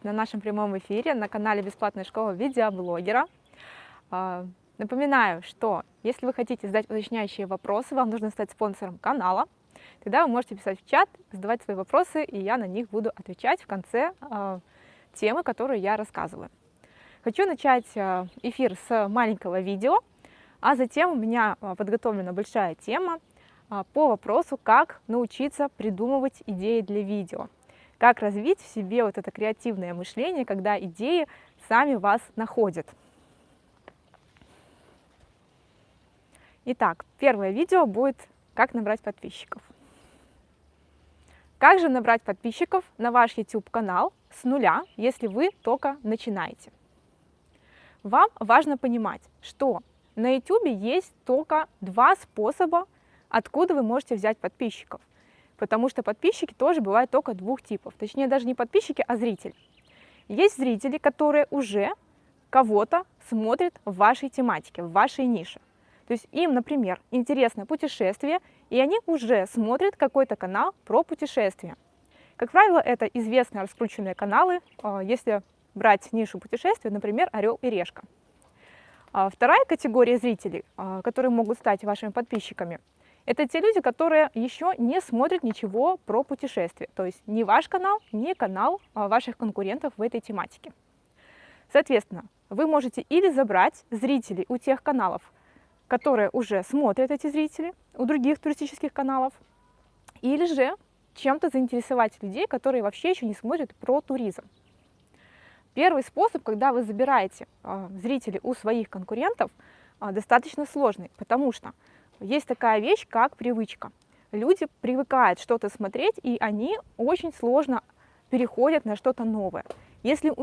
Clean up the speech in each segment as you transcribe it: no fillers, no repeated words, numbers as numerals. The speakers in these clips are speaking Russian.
На нашем прямом эфире на канале «Бесплатная школа видеоблогера». Напоминаю, что если вы хотите задать уточняющие вопросы, вам нужно стать спонсором канала. Тогда вы можете писать в чат, задавать свои вопросы, и я на них буду отвечать в конце темы, которые я рассказываю. Хочу начать эфир с маленького видео, а затем у меня подготовлена большая тема по вопросу, как научиться придумывать идеи для видео. Как развить в себе вот это креативное мышление, когда идеи сами вас находят. Итак, первое видео будет «Как набрать подписчиков». Как же набрать подписчиков на ваш YouTube-канал с нуля, если вы только начинаете? Вам важно понимать, что на YouTube есть только два способа, откуда вы можете взять подписчиков. Потому что подписчики тоже бывают только двух типов. Точнее, даже не подписчики, а зрители. Есть зрители, которые уже кого-то смотрят в вашей тематике, в вашей нише. То есть им, например, интересно путешествие, и они уже смотрят какой-то канал про путешествия. Как правило, это известные раскрученные каналы, если брать нишу путешествия, например, «Орел и решка». Вторая категория зрителей, которые могут стать вашими подписчиками, это те люди, которые еще не смотрят ничего про путешествия, то есть ни ваш канал, ни канал ваших конкурентов в этой тематике. Соответственно, вы можете или забрать зрителей у тех каналов, которые уже смотрят эти зрители, у других туристических каналов, или же чем-то заинтересовать людей, которые вообще еще не смотрят про туризм. Первый способ, когда вы забираете зрителей у своих конкурентов, достаточно сложный, потому что есть такая вещь, как привычка. Люди привыкают что-то смотреть, и они очень сложно переходят на что-то новое. Если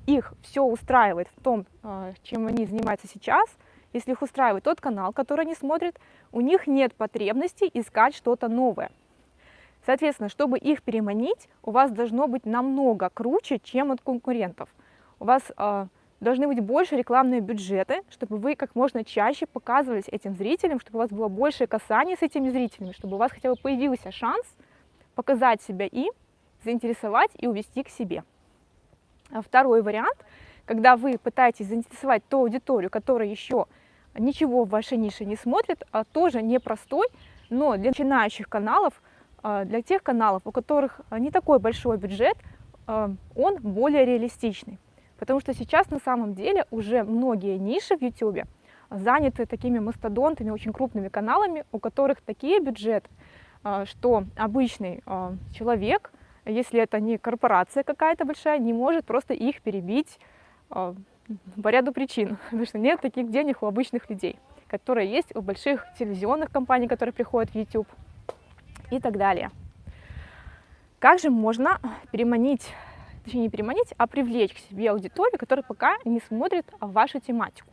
их все устраивает в том, чем они занимаются сейчас, если их устраивает тот канал, который они смотрят, у них нет потребности искать что-то новое. Соответственно, чтобы их переманить, у вас должно быть намного круче, чем от конкурентов. У вас должны быть больше рекламные бюджеты, чтобы вы как можно чаще показывались этим зрителям, чтобы у вас было больше касаний с этими зрителями, чтобы у вас хотя бы появился шанс показать себя им, заинтересовать и увести к себе. Второй вариант, когда вы пытаетесь заинтересовать ту аудиторию, которая еще ничего в вашей нише не смотрит, тоже непростой, но для начинающих каналов, для тех каналов, у которых не такой большой бюджет, он более реалистичный. Потому что сейчас на самом деле уже многие ниши в YouTube заняты такими мастодонтами, очень крупными каналами, у которых такие бюджеты, что обычный человек, если это не корпорация какая-то большая, не может просто их перебить по ряду причин, потому что нет таких денег у обычных людей, которые есть у больших телевизионных компаний, которые приходят в YouTube и так далее. Как же можно переманить, точнее не переманить, а привлечь к себе аудиторию, которая пока не смотрит вашу тематику?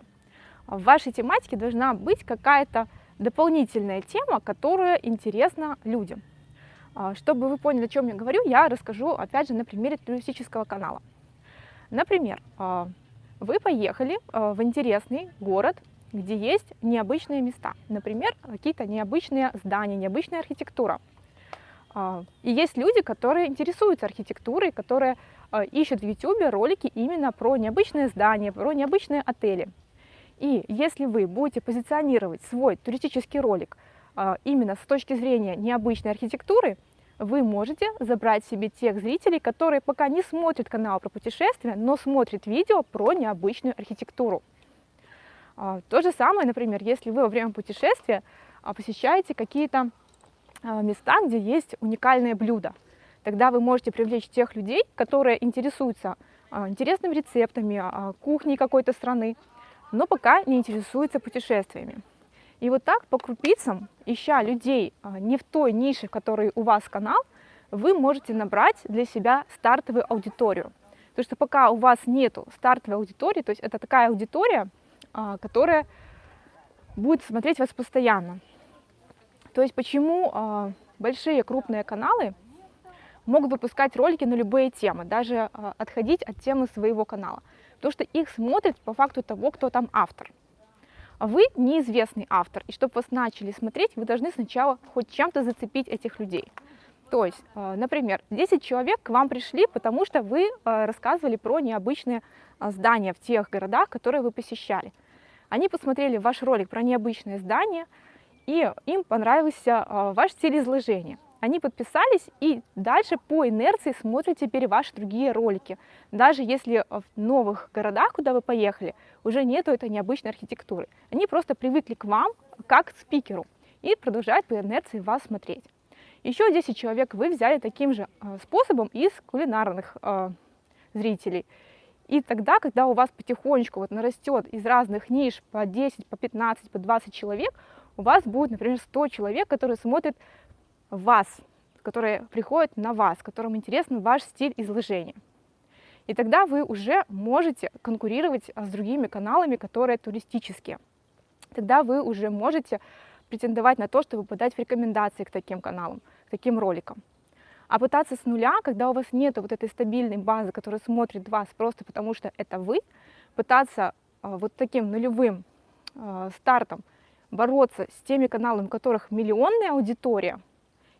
В вашей тематике должна быть какая-то дополнительная тема, которая интересна людям. Чтобы вы поняли, о чем я говорю, я расскажу опять же на примере туристического канала. Например, вы поехали в интересный город, где есть необычные места, например, какие-то необычные здания, необычная архитектура. И есть люди, которые интересуются архитектурой, которые ищут в YouTube ролики именно про необычные здания, про необычные отели. И если вы будете позиционировать свой туристический ролик именно с точки зрения необычной архитектуры, вы можете забрать себе тех зрителей, которые пока не смотрят канал про путешествия, но смотрят видео про необычную архитектуру. То же самое, например, если вы во время путешествия посещаете какие-то места, где есть уникальные блюда. Тогда вы можете привлечь тех людей, которые интересуются интересными рецептами, кухней какой-то страны, но пока не интересуются путешествиями. И вот так по крупицам, ища людей не в той нише, в которой у вас канал, вы можете набрать для себя стартовую аудиторию. Потому что пока у вас нету стартовой аудитории, то есть это такая аудитория, которая будет смотреть вас постоянно. То есть почему большие крупные каналы могут выпускать ролики на любые темы, даже отходить от темы своего канала. Потому что их смотрят по факту того, кто там автор. Вы неизвестный автор, и чтобы вас начали смотреть, вы должны сначала хоть чем-то зацепить этих людей. То есть, например, 10 человек к вам пришли, потому что вы рассказывали про необычные здания в тех городах, которые вы посещали. Они посмотрели ваш ролик про необычное здание, и им понравился ваш стиль изложения. Они подписались и дальше по инерции смотрят теперь ваши другие ролики. Даже если в новых городах, куда вы поехали, уже нету этой необычной архитектуры. Они просто привыкли к вам как к спикеру и продолжают по инерции вас смотреть. Еще 10 человек вы взяли таким же способом из кулинарных зрителей. И тогда, когда у вас потихонечку вот нарастет из разных ниш по 10, по 15, по 20 человек, у вас будет, например, 100 человек, которые смотрят вас, которые приходят на вас, которым интересен ваш стиль изложения. И тогда вы уже можете конкурировать с другими каналами, которые туристические. Тогда вы уже можете претендовать на то, чтобы подать в рекомендации к таким каналам, к таким роликам. А пытаться с нуля, когда у вас нет вот этой стабильной базы, которая смотрит вас просто потому, что это вы, пытаться вот таким нулевым стартом бороться с теми каналами, у которых миллионная аудитория,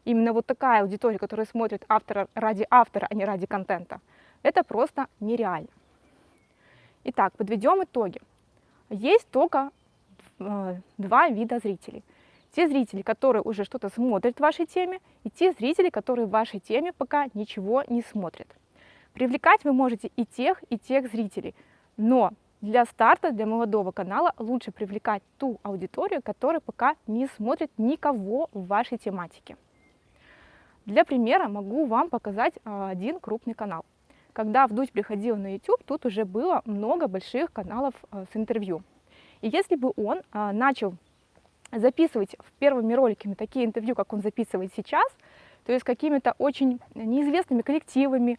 именно вот такая аудитория, которая смотрит автора ради автора, а не ради контента, это просто нереально. Итак, подведем итоги. Есть только два вида зрителей. Те зрители, которые уже что-то смотрят в вашей теме, и те зрители, которые в вашей теме пока ничего не смотрят. Привлекать вы можете и тех зрителей, но для старта, для молодого канала лучше привлекать ту аудиторию, которая пока не смотрит никого в вашей тематике. Для примера могу вам показать один крупный канал. Когда Вдудь приходил на YouTube, тут уже было много больших каналов с интервью. И если бы он начал записывать в первыми роликами такие интервью, как он записывает сейчас, то есть с какими-то очень неизвестными коллективами,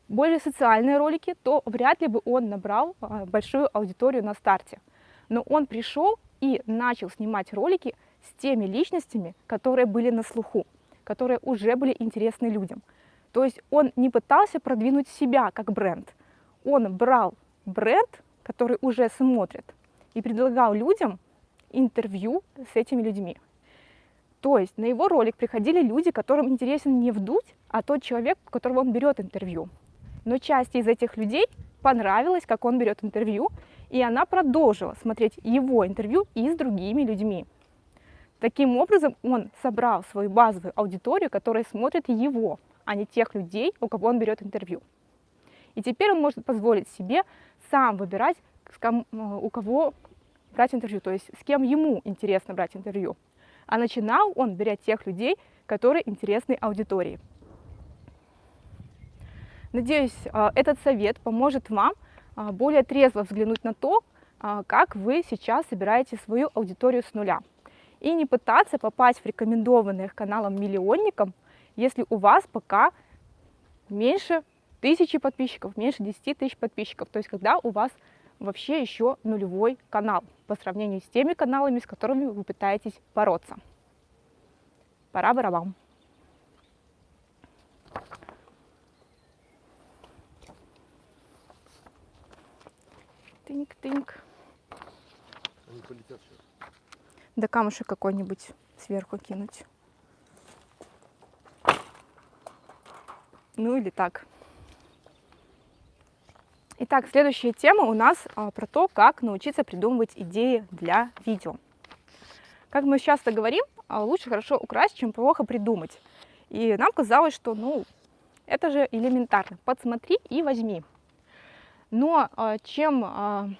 более социальные ролики, то вряд ли бы он набрал большую аудиторию на старте. Но он пришел и начал снимать ролики с теми личностями, которые были на слуху, которые уже были интересны людям. То есть он не пытался продвинуть себя как бренд. Он брал бренд, который уже смотрят, и предлагал людям интервью с этими людьми. То есть на его ролик приходили люди, которым интересен не Вдудь, а тот человек, у которого он берет интервью. Но части из этих людей понравилось, как он берет интервью, и она продолжила смотреть его интервью и с другими людьми. Таким образом, он собрал свою базовую аудиторию, которая смотрит его, а не тех людей, у кого он берет интервью. И теперь он может позволить себе сам выбирать, у кого брать интервью, то есть с кем ему интересно брать интервью. А начинал он, беря тех людей, которые интересны аудитории. Надеюсь, этот совет поможет вам более трезво взглянуть на то, как вы сейчас собираете свою аудиторию с нуля. И не пытаться попасть в рекомендованных каналом миллионникам, если у вас пока меньше 1000 подписчиков, меньше 10 тысяч подписчиков. То есть когда у вас вообще еще нулевой канал по сравнению с теми каналами, с которыми вы пытаетесь бороться. Пора барабан. Тыньк-тыньк. Они полетят сейчас. Да камушек какой-нибудь сверху кинуть. Ну или так. Итак, следующая тема у нас про то, как научиться придумывать идеи для видео. Как мы часто говорим, лучше хорошо украсть, чем плохо придумать. И нам казалось, что это же элементарно. Подсмотри и возьми. Но чем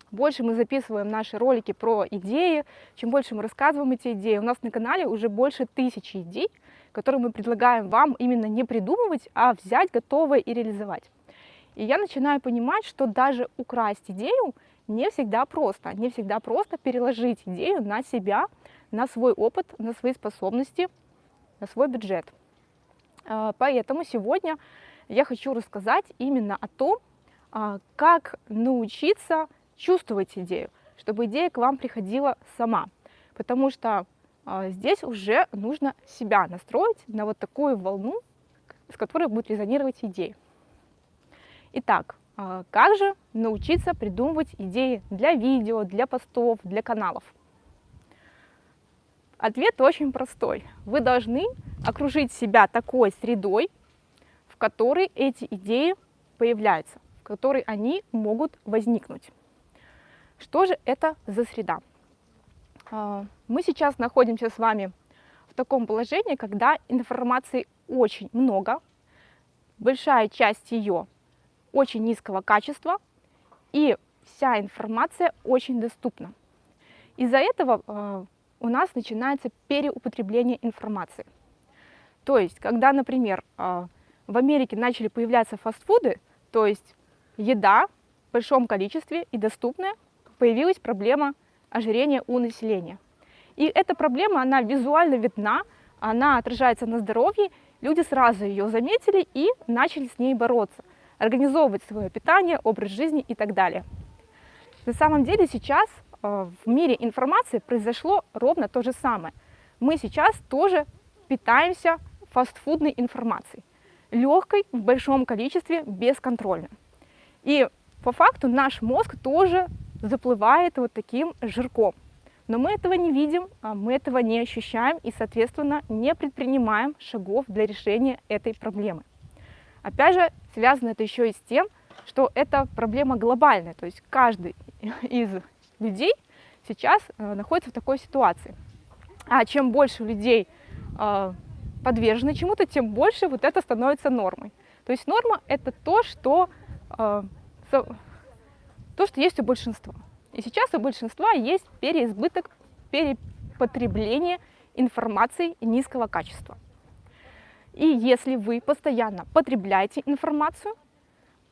больше мы записываем наши ролики про идеи, чем больше мы рассказываем эти идеи, у нас на канале уже больше 1000 идей, которые мы предлагаем вам именно не придумывать, а взять готовое и реализовать. И я начинаю понимать, что даже украсть идею не всегда просто. Не всегда просто переложить идею на себя, на свой опыт, на свои способности, на свой бюджет. Поэтому сегодня я хочу рассказать именно о том, как научиться чувствовать идею, чтобы идея к вам приходила сама. Потому что здесь уже нужно себя настроить на вот такую волну, с которой будет резонировать идея. Итак, как же научиться придумывать идеи для видео, для постов, для каналов? Ответ очень простой. Вы должны окружить себя такой средой, в которой эти идеи появляются, в которой они могут возникнуть. Что же это за среда? Мы сейчас находимся с вами в таком положении, когда информации очень много, большая часть ее очень низкого качества, и вся информация очень доступна. Из-за этого у нас начинается переупотребление информации. То есть, когда, например, в Америке начали появляться фастфуды, то есть еда в большом количестве и доступная, появилась проблема ожирения у населения. И эта проблема, она визуально видна, она отражается на здоровье, люди сразу ее заметили и начали с ней бороться, организовывать свое питание, образ жизни и так далее. На самом деле сейчас в мире информации произошло ровно то же самое. Мы сейчас тоже питаемся фастфудной информацией, легкой, в большом количестве, бесконтрольно. И по факту наш мозг тоже заплывает вот таким жирком. Но мы этого не видим, мы этого не ощущаем и, соответственно, не предпринимаем шагов для решения этой проблемы. Опять же, связано это еще и с тем, что эта проблема глобальная, то есть каждый из людей сейчас находится в такой ситуации. А чем больше людей подвержены чему-то, тем больше вот это становится нормой. То есть норма – это то, что есть у большинства. И сейчас у большинства есть переизбыток, перепотребление информации низкого качества. И если вы постоянно потребляете информацию,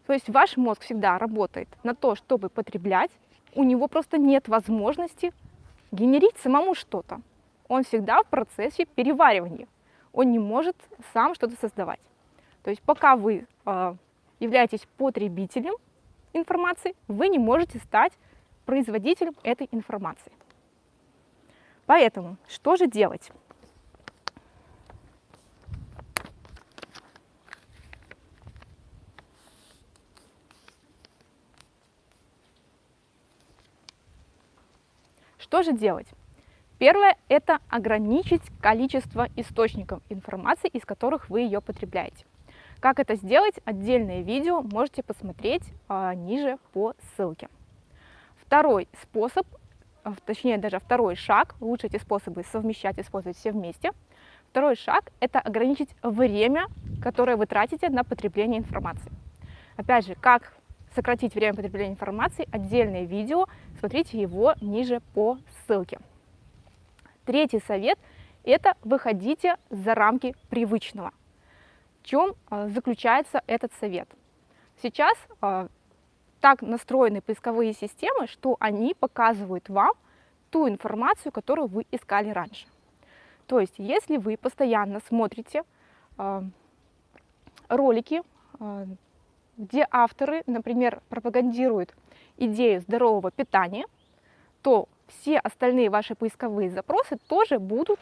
то есть ваш мозг всегда работает на то, чтобы потреблять, у него просто нет возможности генерить самому что-то. Он всегда в процессе переваривания. Он не может сам что-то создавать. То есть пока вы являетесь потребителем информации, вы не можете стать производителем этой информации. Поэтому что же делать? Что же делать? Первое – это ограничить количество источников информации, из которых вы ее потребляете. Как это сделать? Отдельное видео можете посмотреть ниже по ссылке. Второй способ, точнее даже второй шаг, лучше эти способы совмещать, использовать все вместе. Второй шаг – это ограничить время, которое вы тратите на потребление информации. Опять же, как сократить время потребления информации, отдельное видео, смотрите его ниже по ссылке. Третий совет – это выходите за рамки привычного. В чем заключается этот совет? Сейчас так настроены поисковые системы, что они показывают вам ту информацию, которую вы искали раньше. То есть, если вы постоянно смотрите ролики, где авторы, например, пропагандируют идею здорового питания, то все остальные ваши поисковые запросы тоже будут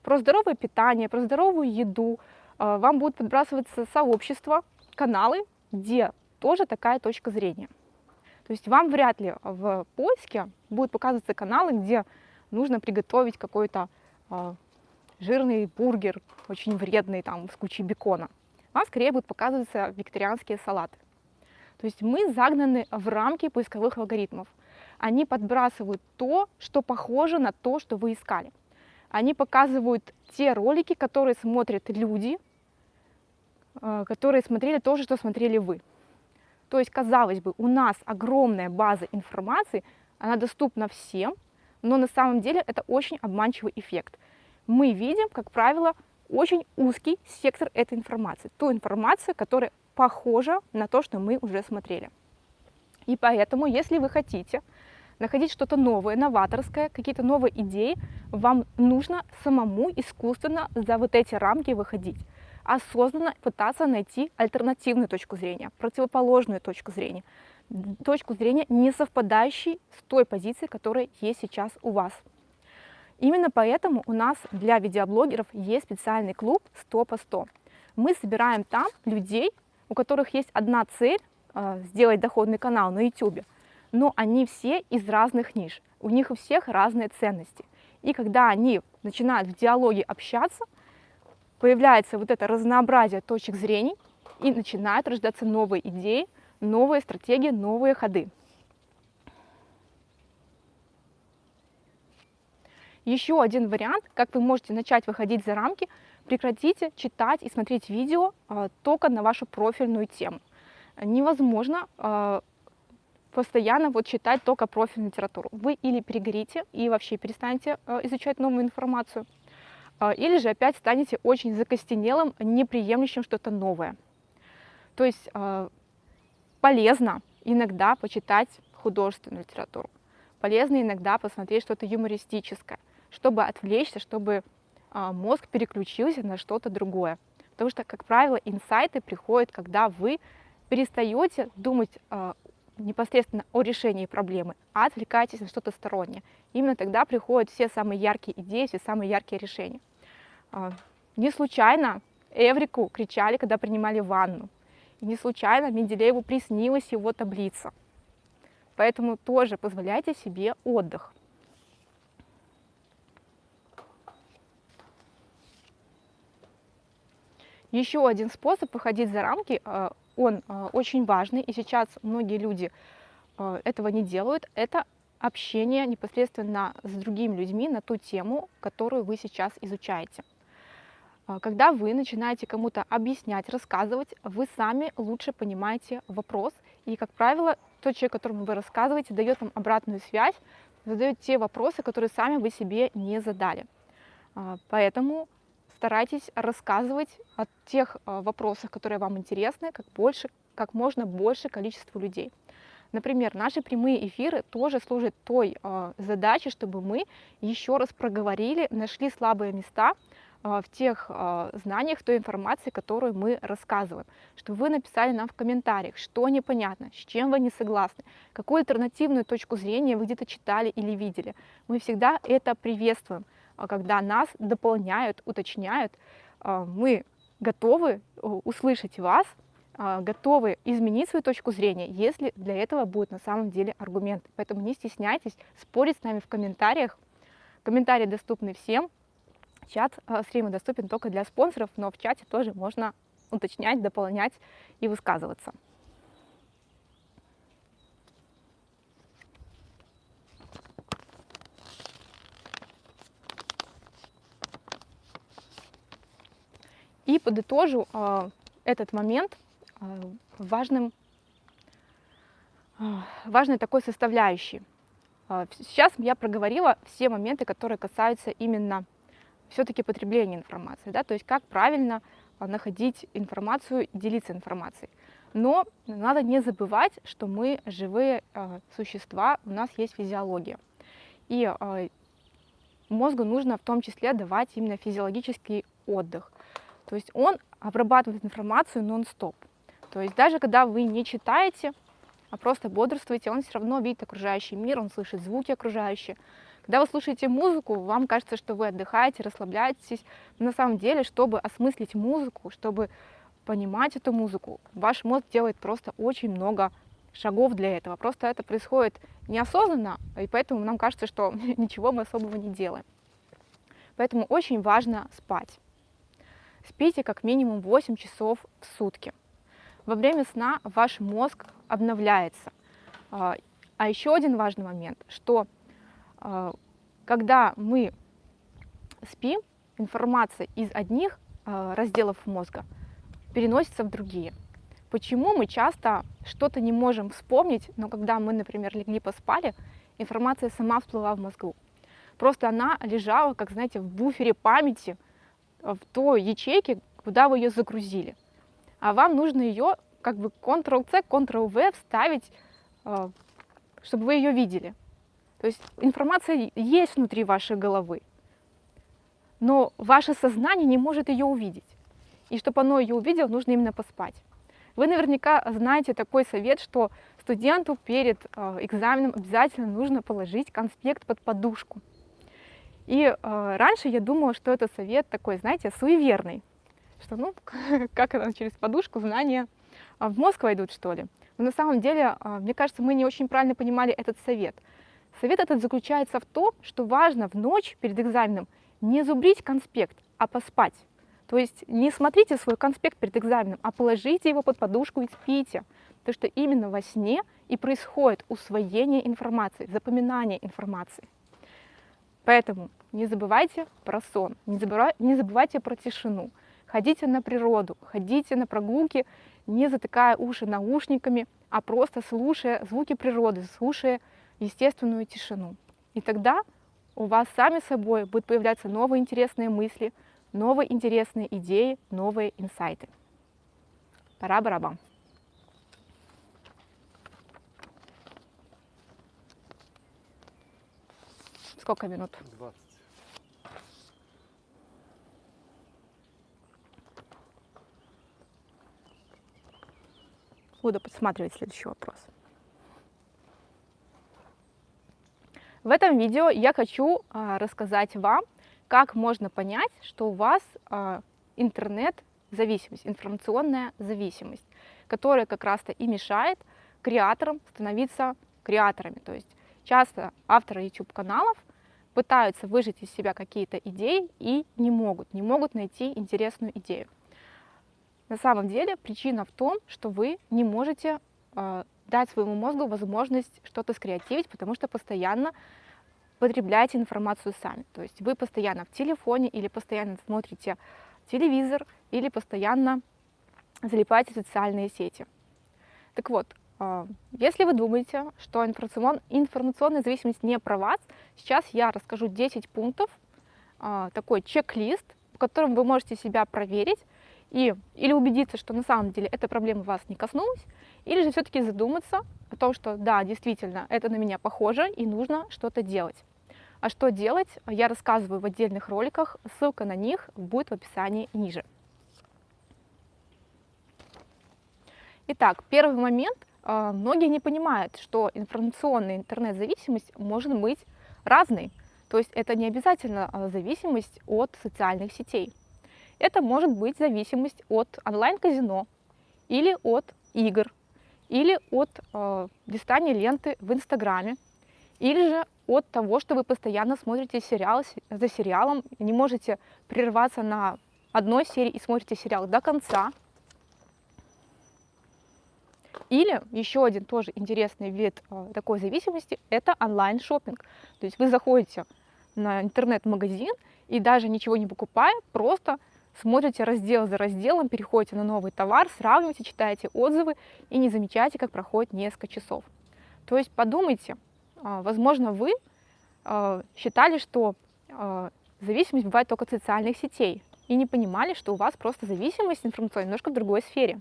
про здоровое питание, про здоровую еду. Вам будут подбрасываться сообщества, каналы, где тоже такая точка зрения. То есть вам вряд ли в поиске будут показываться каналы, где нужно приготовить какой-то жирный бургер, очень вредный, там, с кучей бекона. Вам скорее будут показываться вегетарианские салаты. То есть мы загнаны в рамки поисковых алгоритмов. Они подбрасывают то, что похоже на то, что вы искали. Они показывают те ролики, которые смотрят люди, которые смотрели то же, что смотрели вы. То есть, казалось бы, у нас огромная база информации, она доступна всем, но на самом деле это очень обманчивый эффект. Мы видим, как правило, очень узкий сектор этой информации, ту информацию, которая похожа на то, что мы уже смотрели. И поэтому, если вы хотите находить что-то новое, новаторское, какие-то новые идеи, вам нужно самому искусственно за вот эти рамки выходить, осознанно пытаться найти альтернативную точку зрения, противоположную точку зрения, не совпадающей с той позицией, которая есть сейчас у вас. Именно поэтому у нас для видеоблогеров есть специальный клуб 100 по 100. Мы собираем там людей, у которых есть одна цель сделать доходный канал на YouTube, но они все из разных ниш, у них у всех разные ценности. И когда они начинают в диалоге общаться, появляется вот это разнообразие точек зрений, и начинают рождаться новые идеи, новые стратегии, новые ходы. Еще один вариант, как вы можете начать выходить за рамки: прекратите читать и смотреть видео только на вашу профильную тему. Невозможно постоянно вот читать только профильную литературу. Вы или перегорите и вообще перестанете изучать новую информацию, или же опять станете очень закостенелым, неприемлющим что-то новое. То есть полезно иногда почитать художественную литературу, полезно иногда посмотреть что-то юмористическое, чтобы отвлечься, чтобы мозг переключился на что-то другое. Потому что, как правило, инсайты приходят, когда вы перестаете думать непосредственно о решении проблемы, а отвлекаетесь на что-то стороннее. Именно тогда приходят все самые яркие идеи, все самые яркие решения. Не случайно Эврику кричали, когда принимали ванну. И не случайно Менделееву приснилась его таблица. Поэтому тоже позволяйте себе отдых. Еще один способ выходить за рамки, он очень важный, и сейчас многие люди этого не делают, это общение непосредственно с другими людьми на ту тему, которую вы сейчас изучаете. Когда вы начинаете кому-то объяснять, рассказывать, вы сами лучше понимаете вопрос, и, как правило, тот человек, которому вы рассказываете, дает вам обратную связь, задает те вопросы, которые сами вы себе не задали. Поэтому старайтесь рассказывать о тех вопросах, которые вам интересны, как можно больше количеству людей. Например, наши прямые эфиры тоже служат той задачей, чтобы мы еще раз проговорили, нашли слабые места в тех знаниях, в той информации, которую мы рассказываем. Чтобы вы написали нам в комментариях, что непонятно, с чем вы не согласны, какую альтернативную точку зрения вы где-то читали или видели. Мы всегда это приветствуем. Когда нас дополняют, уточняют, мы готовы услышать вас, готовы изменить свою точку зрения, если для этого будут на самом деле аргументы. Поэтому не стесняйтесь спорить с нами в комментариях. Комментарии доступны всем. Чат стрима доступен только для спонсоров, но в чате тоже можно уточнять, дополнять и высказываться. И подытожу этот момент важной такой составляющей. Сейчас я проговорила все моменты, которые касаются именно все-таки потребления информации, да, то есть как правильно находить информацию, делиться информацией. Но надо не забывать, что мы живые существа, у нас есть физиология. И мозгу нужно в том числе давать именно физиологический отдых. То есть он обрабатывает информацию нон-стоп. То есть даже когда вы не читаете, а просто бодрствуете, он все равно видит окружающий мир, он слышит звуки окружающие. Когда вы слушаете музыку, вам кажется, что вы отдыхаете, расслабляетесь. Но на самом деле, чтобы осмыслить музыку, чтобы понимать эту музыку, ваш мозг делает просто очень много шагов для этого. Просто это происходит неосознанно, и поэтому нам кажется, что ничего мы особого не делаем. Поэтому очень важно спать. Спите как минимум 8 часов в сутки. Во время сна ваш мозг обновляется. А еще один важный момент, что когда мы спим, информация из одних разделов мозга переносится в другие. Почему мы часто что-то не можем вспомнить, но когда мы, например, легли поспали, информация сама всплыла в мозгу. Просто она лежала, как, знаете, в буфере памяти, в той ячейке, куда вы ее загрузили. А вам нужно ее как бы Ctrl-C, Ctrl-V вставить, чтобы вы ее видели. То есть информация есть внутри вашей головы, но ваше сознание не может ее увидеть. И чтобы оно ее увидело, нужно именно поспать. Вы наверняка знаете такой совет, что студенту перед экзаменом обязательно нужно положить конспект под подушку. И раньше я думала, что это совет такой, знаете, суеверный, что ну, как это через подушку знания в мозг войдут, что ли. Но на самом деле, мне кажется, мы не очень правильно понимали этот совет. Совет этот заключается в том, что важно в ночь перед экзаменом не зубрить конспект, а поспать. То есть не смотрите свой конспект перед экзаменом, а положите его под подушку и спите. Потому что именно во сне и происходит усвоение информации, запоминание информации. Поэтому не забывайте про сон, не забывайте про тишину. Ходите на природу, ходите на прогулки, не затыкая уши наушниками, а просто слушая звуки природы, слушая естественную тишину. И тогда у вас сами собой будут появляться новые интересные мысли, новые интересные идеи, новые инсайты. Пора-барабам. Сколько минут? 20. Буду подсматривать следующий вопрос. В этом видео я хочу рассказать вам, как можно понять, что у вас интернет-зависимость, информационная зависимость, которая как раз-то и мешает креаторам становиться креаторами. То есть часто авторы YouTube-каналов пытаются выжать из себя какие-то идеи и не могут найти интересную идею. На самом деле причина в том, что вы не можете дать своему мозгу возможность что-то скреативить, потому что постоянно потребляете информацию сами. То есть вы постоянно в телефоне или постоянно смотрите телевизор или постоянно залипаете в социальные сети. Так вот, если вы думаете, что информационная зависимость не про вас, сейчас я расскажу 10 пунктов, такой чек-лист, по которым вы можете себя проверить или убедиться, что на самом деле эта проблема вас не коснулась, или же все-таки задуматься о том, что да, действительно, это на меня похоже и нужно что-то делать. А что делать, я рассказываю в отдельных роликах, ссылка на них будет в описании ниже. Итак, первый момент. Многие не понимают, что информационная интернет-зависимость может быть разной. То есть это не обязательно зависимость от социальных сетей. Это может быть зависимость от онлайн-казино, или от игр, или от листания ленты в Инстаграме, или же от того, что вы постоянно смотрите сериал за сериалом, не можете прерваться на одной серии и смотрите сериал до конца. Или еще один тоже интересный вид такой зависимости – это онлайн-шоппинг. То есть вы заходите на интернет-магазин и даже ничего не покупая, просто смотрите раздел за разделом, переходите на новый товар, сравниваете, читаете отзывы и не замечаете, как проходит несколько часов. То есть подумайте, возможно, вы считали, что зависимость бывает только от социальных сетей и не понимали, что у вас просто зависимость информационная немножко в другой сфере.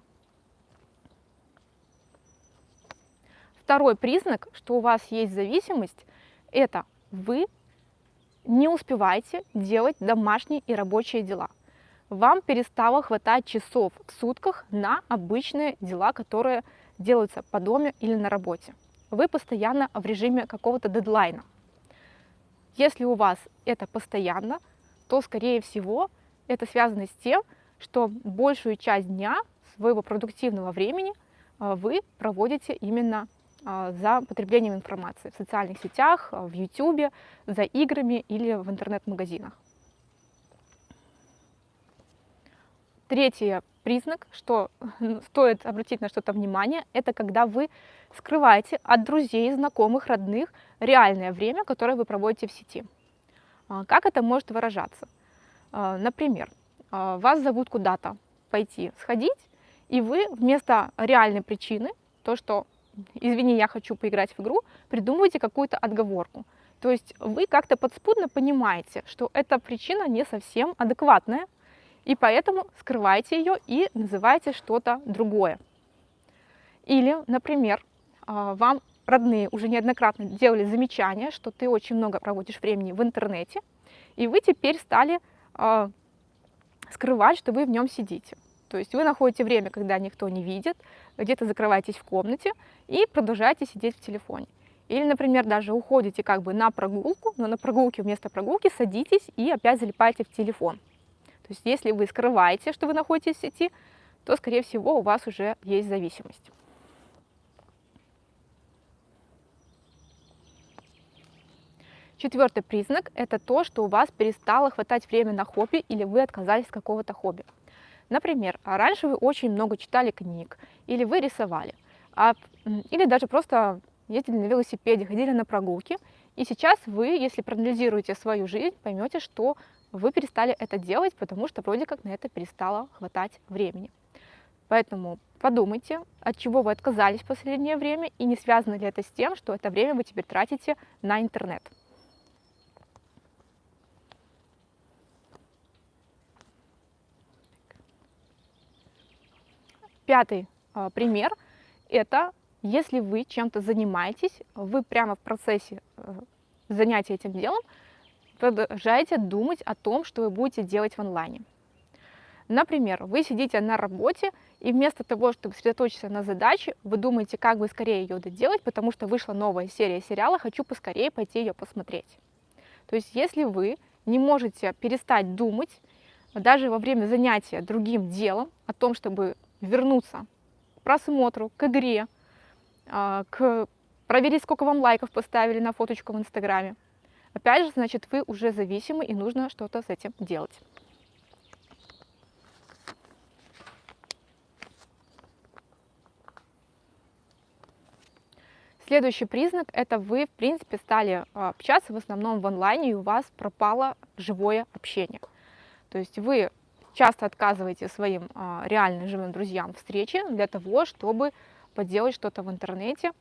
Второй признак, что у вас есть зависимость, это вы не успеваете делать домашние и рабочие дела. Вам перестало хватать часов в сутках на обычные дела, которые делаются по дому или на работе. Вы постоянно в режиме какого-то дедлайна. Если у вас это постоянно, то, скорее всего, это связано с тем, что большую часть дня своего продуктивного времени вы проводите именно за потреблением информации в социальных сетях, в YouTube, за играми или в интернет-магазинах. Третий признак, что стоит обратить на что-то внимание, это когда вы скрываете от друзей, знакомых, родных реальное время, которое вы проводите в сети. Как это может выражаться? Например, вас зовут куда-то пойти сходить, и вы вместо реальной причины, то, что «извини, я хочу поиграть в игру», придумываете какую-то отговорку. То есть вы как-то подспудно понимаете, что эта причина не совсем адекватная, и поэтому скрываете ее и называете что-то другое. Или, например, вам родные уже неоднократно делали замечание, что ты очень много проводишь времени в интернете, и вы теперь стали скрывать, что вы в нем сидите. То есть вы находите время, когда никто не видит, где-то закрываетесь в комнате и продолжаете сидеть в телефоне. Или, например, даже уходите как бы на прогулку, но на прогулке вместо прогулки садитесь и опять залипаете в телефон. То есть если вы скрываете, что вы находитесь в сети, то, скорее всего, у вас уже есть зависимость. Четвертый признак – это то, что у вас перестало хватать время на хобби или вы отказались от какого-то хобби. Например, раньше вы очень много читали книг, или вы рисовали, или даже просто ездили на велосипеде, ходили на прогулки, и сейчас вы, если проанализируете свою жизнь, поймете, что вы перестали это делать, потому что вроде как на это перестало хватать времени. Поэтому подумайте, от чего вы отказались в последнее время, и не связано ли это с тем, что это время вы теперь тратите на интернет. Пятый пример – это если вы чем-то занимаетесь, вы прямо в процессе занятия этим делом продолжаете думать о том, что вы будете делать в онлайне. Например, вы сидите на работе, и вместо того, чтобы сосредоточиться на задаче, вы думаете, как бы скорее ее доделать, потому что вышла новая серия сериала, хочу поскорее пойти ее посмотреть. То есть если вы не можете перестать думать, даже во время занятия другим делом, о том, чтобы вернуться к просмотру, к игре, проверить, сколько вам лайков поставили на фоточку в Инстаграме, опять же, значит, вы уже зависимы и нужно что-то с этим делать. Следующий признак – это вы, в принципе, стали общаться в основном в онлайне, и у вас пропало живое общение. То есть вы часто отказываете своим реальным живым друзьям встречи для того, чтобы поделать что-то в интернете,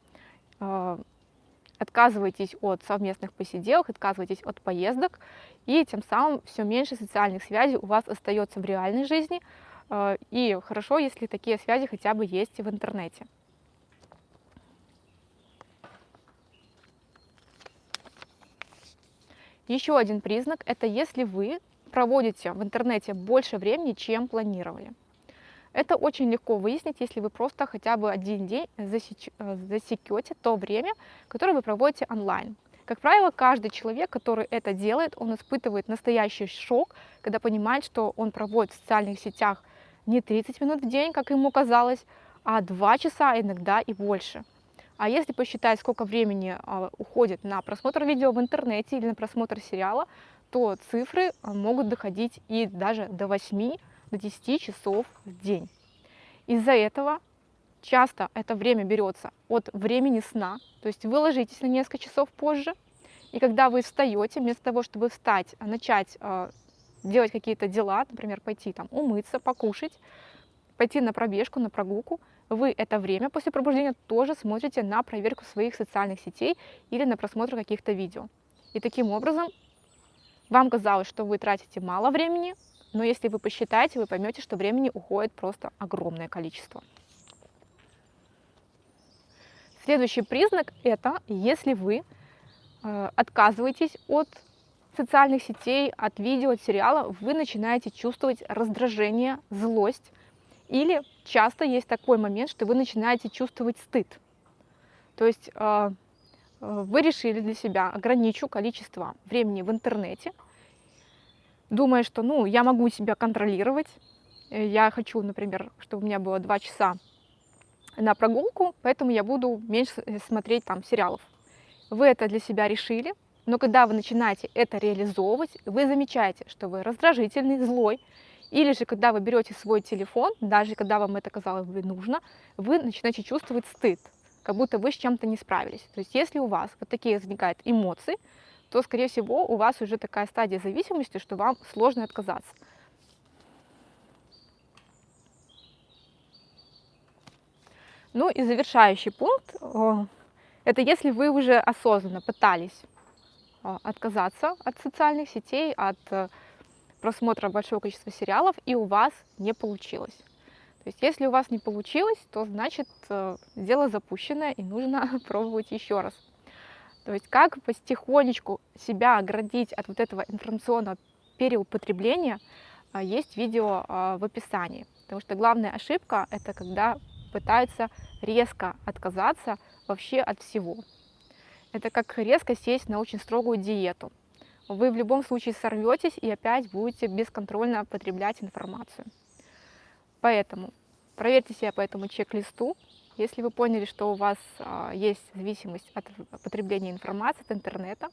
отказываетесь от совместных посиделок, отказываетесь от поездок, и тем самым все меньше социальных связей у вас остается в реальной жизни, и хорошо, если такие связи хотя бы есть в интернете. Еще один признак – это если вы проводите в интернете больше времени, чем планировали. Это очень легко выяснить, если вы просто хотя бы один день засекете то время, которое вы проводите онлайн. Как правило, каждый человек, который это делает, он испытывает настоящий шок, когда понимает, что он проводит в социальных сетях не 30 минут в день, как ему казалось, а 2 часа, а иногда и больше. А если посчитать, сколько времени уходит на просмотр видео в интернете или на просмотр сериала, то цифры могут доходить и даже до 8, до 10 часов в день. Из-за этого часто это время берется от времени сна, то есть вы ложитесь на несколько часов позже, и когда вы встаете, вместо того, чтобы встать, начать делать какие-то дела, например, пойти там умыться, покушать, пойти на пробежку, на прогулку, вы это время после пробуждения тоже смотрите на проверку своих социальных сетей или на просмотр каких-то видео. И таким образом вам казалось, что вы тратите мало времени, но если вы посчитаете, вы поймете, что времени уходит просто огромное количество. Следующий признак – это если вы отказываетесь от социальных сетей, от видео, от сериала, вы начинаете чувствовать раздражение, злость. Или часто есть такой момент, что вы начинаете чувствовать стыд. То есть вы решили для себя ограничить количество времени в интернете, думая, что я могу себя контролировать. Я хочу, например, чтобы у меня было 2 часа на прогулку, поэтому я буду меньше смотреть там сериалов. Вы это для себя решили, но когда вы начинаете это реализовывать, вы замечаете, что вы раздражительный, злой. Или же, когда вы берете свой телефон, даже когда вам это, казалось бы, нужно, вы начинаете чувствовать стыд, как будто вы с чем-то не справились. То есть если у вас вот такие возникают эмоции, то, скорее всего, у вас уже такая стадия зависимости, что вам сложно отказаться. Ну и завершающий пункт – это если вы уже осознанно пытались отказаться от социальных сетей, от просмотра большого количества сериалов, и у вас не получилось. То есть если у вас не получилось, то значит дело запущено и нужно пробовать еще раз. То есть как потихонечку себя оградить от вот этого информационного переупотребления, есть видео в описании. Потому что главная ошибка – это когда пытаются резко отказаться вообще от всего. Это как резко сесть на очень строгую диету. Вы в любом случае сорветесь и опять будете бесконтрольно потреблять информацию. Поэтому проверьте себя по этому чек-листу. Если вы поняли, что у вас есть зависимость от потребления информации, от интернета,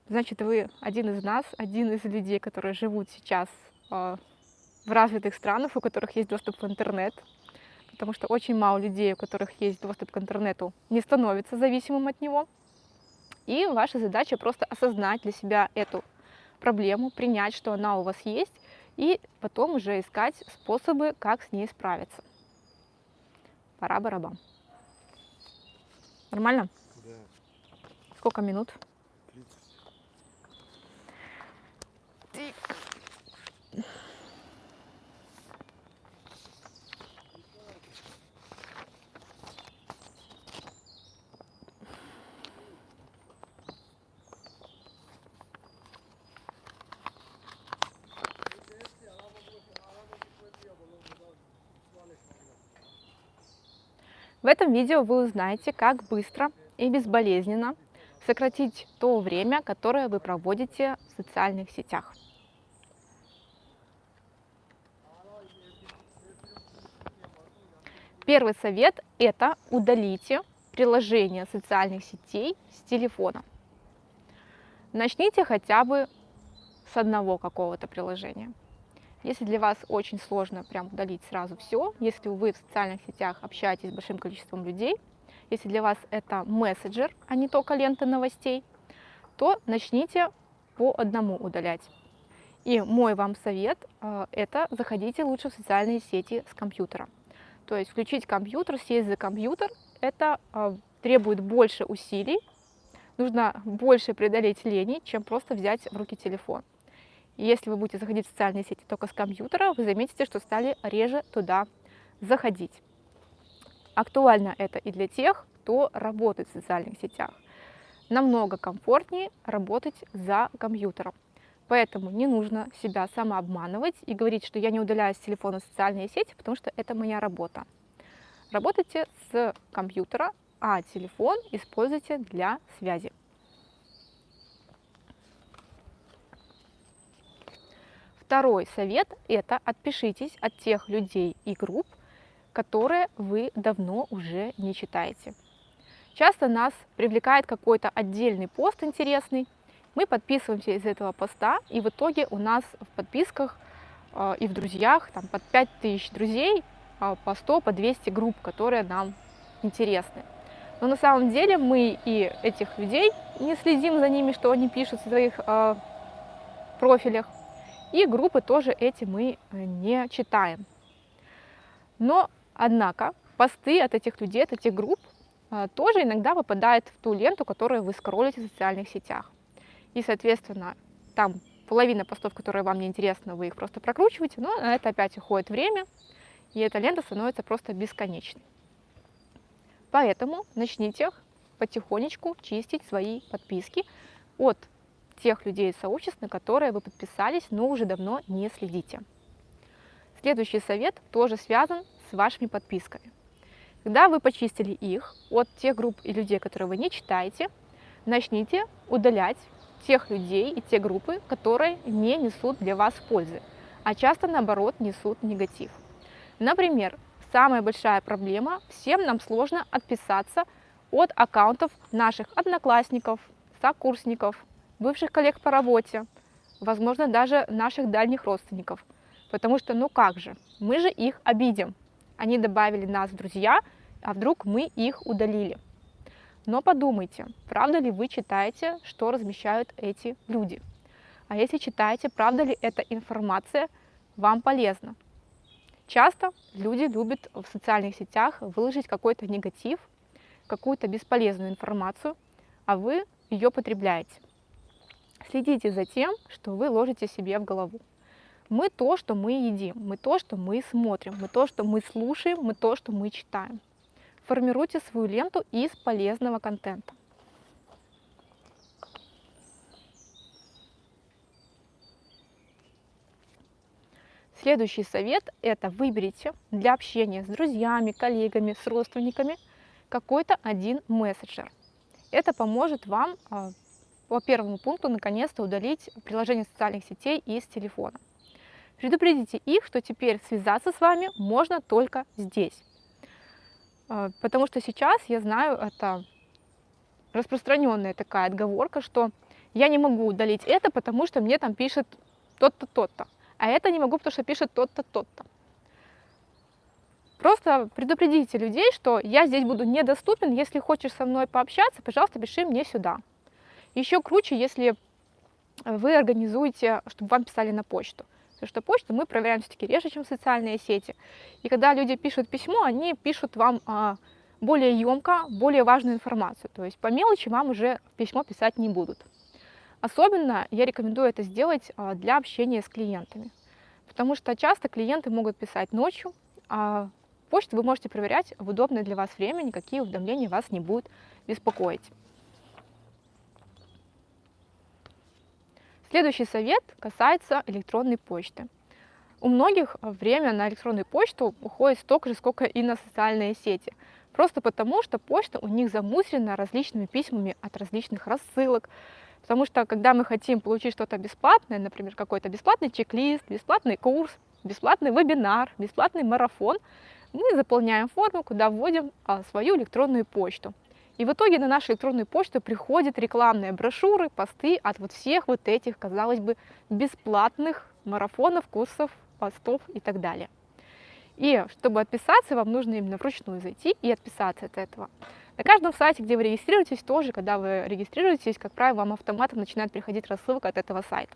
значит, вы один из нас, один из людей, которые живут сейчас в развитых странах, у которых есть доступ в интернет, потому что очень мало людей, у которых есть доступ к интернету, не становится зависимым от него. И ваша задача просто осознать для себя эту проблему, принять, что она у вас есть, и потом уже искать способы, как с ней справиться. Пора барабан. Нормально? Да, Сколько минут? 30. В этом видео вы узнаете, как быстро и безболезненно сократить то время, которое вы проводите в социальных сетях. Первый совет – это удалите приложение социальных сетей с телефона. Начните хотя бы с одного какого-то приложения. Если для вас очень сложно прям удалить сразу все, если вы в социальных сетях общаетесь с большим количеством людей, если для вас это мессенджер, а не только лента новостей, то начните по одному удалять. И мой вам совет – это заходите лучше в социальные сети с компьютера. То есть включить компьютер, сесть за компьютер – это требует больше усилий, нужно больше преодолеть лени, чем просто взять в руки телефон. И если вы будете заходить в социальные сети только с компьютера, вы заметите, что стали реже туда заходить. Актуально это и для тех, кто работает в социальных сетях. Намного комфортнее работать за компьютером. Поэтому не нужно себя самообманывать и говорить, что я не удаляю с телефона социальные сети, потому что это моя работа. Работайте с компьютера, а телефон используйте для связи. Второй совет – это отпишитесь от тех людей и групп, которые вы давно уже не читаете. Часто нас привлекает какой-то отдельный пост интересный, мы подписываемся из этого поста, и в итоге у нас в подписках и в друзьях там, под 5000 друзей, по 100, по 200 групп, которые нам интересны. Но на самом деле мы и этих людей не следим за ними, что они пишут в своих профилях, и группы тоже эти мы не читаем. Но, однако, посты от этих людей, от этих групп тоже иногда попадают в ту ленту, которую вы скроллите в социальных сетях. И, соответственно, там половина постов, которые вам не интересны, вы их просто прокручиваете, но на это опять уходит время, и эта лента становится просто бесконечной. Поэтому начните потихонечку чистить свои подписки от тех людей из сообществ, на которые вы подписались, но уже давно не следите. Следующий совет тоже связан с вашими подписками. Когда вы почистили их от тех групп и людей, которые вы не читаете, начните удалять тех людей и те группы, которые не несут для вас пользы, а часто, наоборот, несут негатив. Например, самая большая проблема – всем нам сложно отписаться от аккаунтов наших одноклассников, сокурсников, бывших коллег по работе, возможно, даже наших дальних родственников. Потому что, ну как же, мы же их обидим. Они добавили нас в друзья, а вдруг мы их удалили. Но подумайте, правда ли вы читаете, что размещают эти люди? А если читаете, правда ли эта информация вам полезна? Часто люди любят в социальных сетях выложить какой-то негатив, какую-то бесполезную информацию, а вы ее потребляете. Следите за тем, что вы ложите себе в голову. Мы то, что мы едим, мы то, что мы смотрим, мы то, что мы слушаем, мы то, что мы читаем. Формируйте свою ленту из полезного контента. Следующий совет – это выберите для общения с друзьями, коллегами, с родственниками какой-то один мессенджер. Это поможет вам по первому пункту наконец-то удалить приложение социальных сетей из телефона. Предупредите их, что теперь связаться с вами можно только здесь. Потому что сейчас, я знаю, это распространенная такая отговорка, что я не могу удалить это, потому что мне там пишет тот-то, тот-то, а это не могу, потому что пишет тот-то, тот-то. Просто предупредите людей, что я здесь буду недоступен, если хочешь со мной пообщаться, пожалуйста, пиши мне сюда. Еще круче, если вы организуете, чтобы вам писали на почту. Потому что почту мы проверяем все-таки реже, чем социальные сети. И когда люди пишут письмо, они пишут вам более емко, более важную информацию. То есть по мелочи вам уже письмо писать не будут. Особенно я рекомендую это сделать для общения с клиентами. Потому что часто клиенты могут писать ночью, а почту вы можете проверять в удобное для вас время, никакие уведомления вас не будут беспокоить. Следующий совет касается электронной почты. У многих время на электронную почту уходит столько же, сколько и на социальные сети. Просто потому, что почта у них замусорена различными письмами от различных рассылок. Потому что, когда мы хотим получить что-то бесплатное, например, какой-то бесплатный чек-лист, бесплатный курс, бесплатный вебинар, бесплатный марафон, мы заполняем форму, куда вводим свою электронную почту. И в итоге на нашу электронную почту приходят рекламные брошюры, посты от вот всех вот этих, казалось бы, бесплатных марафонов, курсов, постов и так далее. И чтобы отписаться, вам нужно именно вручную зайти и отписаться от этого. На каждом сайте, где вы регистрируетесь, тоже, когда вы регистрируетесь, как правило, вам автоматом начинает приходить рассылка от этого сайта.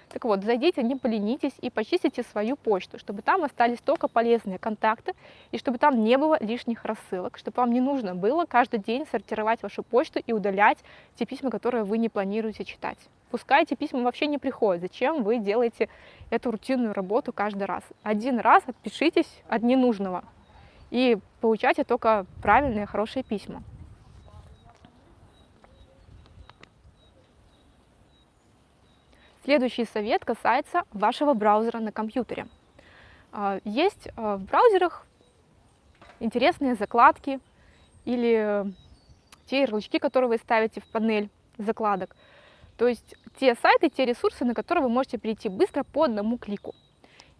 Так вот, зайдите, не поленитесь и почистите свою почту, чтобы там остались только полезные контакты и чтобы там не было лишних рассылок, чтобы вам не нужно было каждый день сортировать вашу почту и удалять те письма, которые вы не планируете читать. Пускай эти письма вообще не приходят. Зачем вы делаете эту рутинную работу каждый раз? Один раз отпишитесь от ненужного и получайте только правильные, хорошие письма. Следующий совет касается вашего браузера на компьютере. Есть в браузерах интересные закладки или те ярлычки, которые вы ставите в панель закладок. То есть те сайты, те ресурсы, на которые вы можете перейти быстро по одному клику.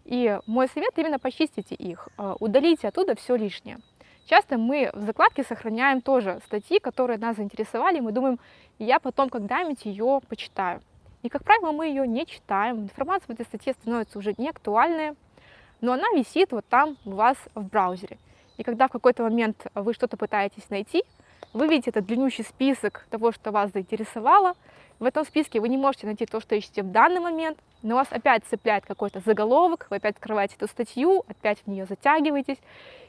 И мой совет именно почистите их, удалите оттуда все лишнее. Часто мы в закладке сохраняем тоже статьи, которые нас заинтересовали, и мы думаем, я потом когда-нибудь ее почитаю. И, как правило, мы ее не читаем, информация в этой статье становится уже не актуальной, но она висит вот там у вас в браузере. И когда в какой-то момент вы что-то пытаетесь найти, вы видите этот длиннющий список того, что вас заинтересовало. В этом списке вы не можете найти то, что ищете в данный момент, но вас опять цепляет какой-то заголовок, вы опять открываете эту статью, опять в нее затягиваетесь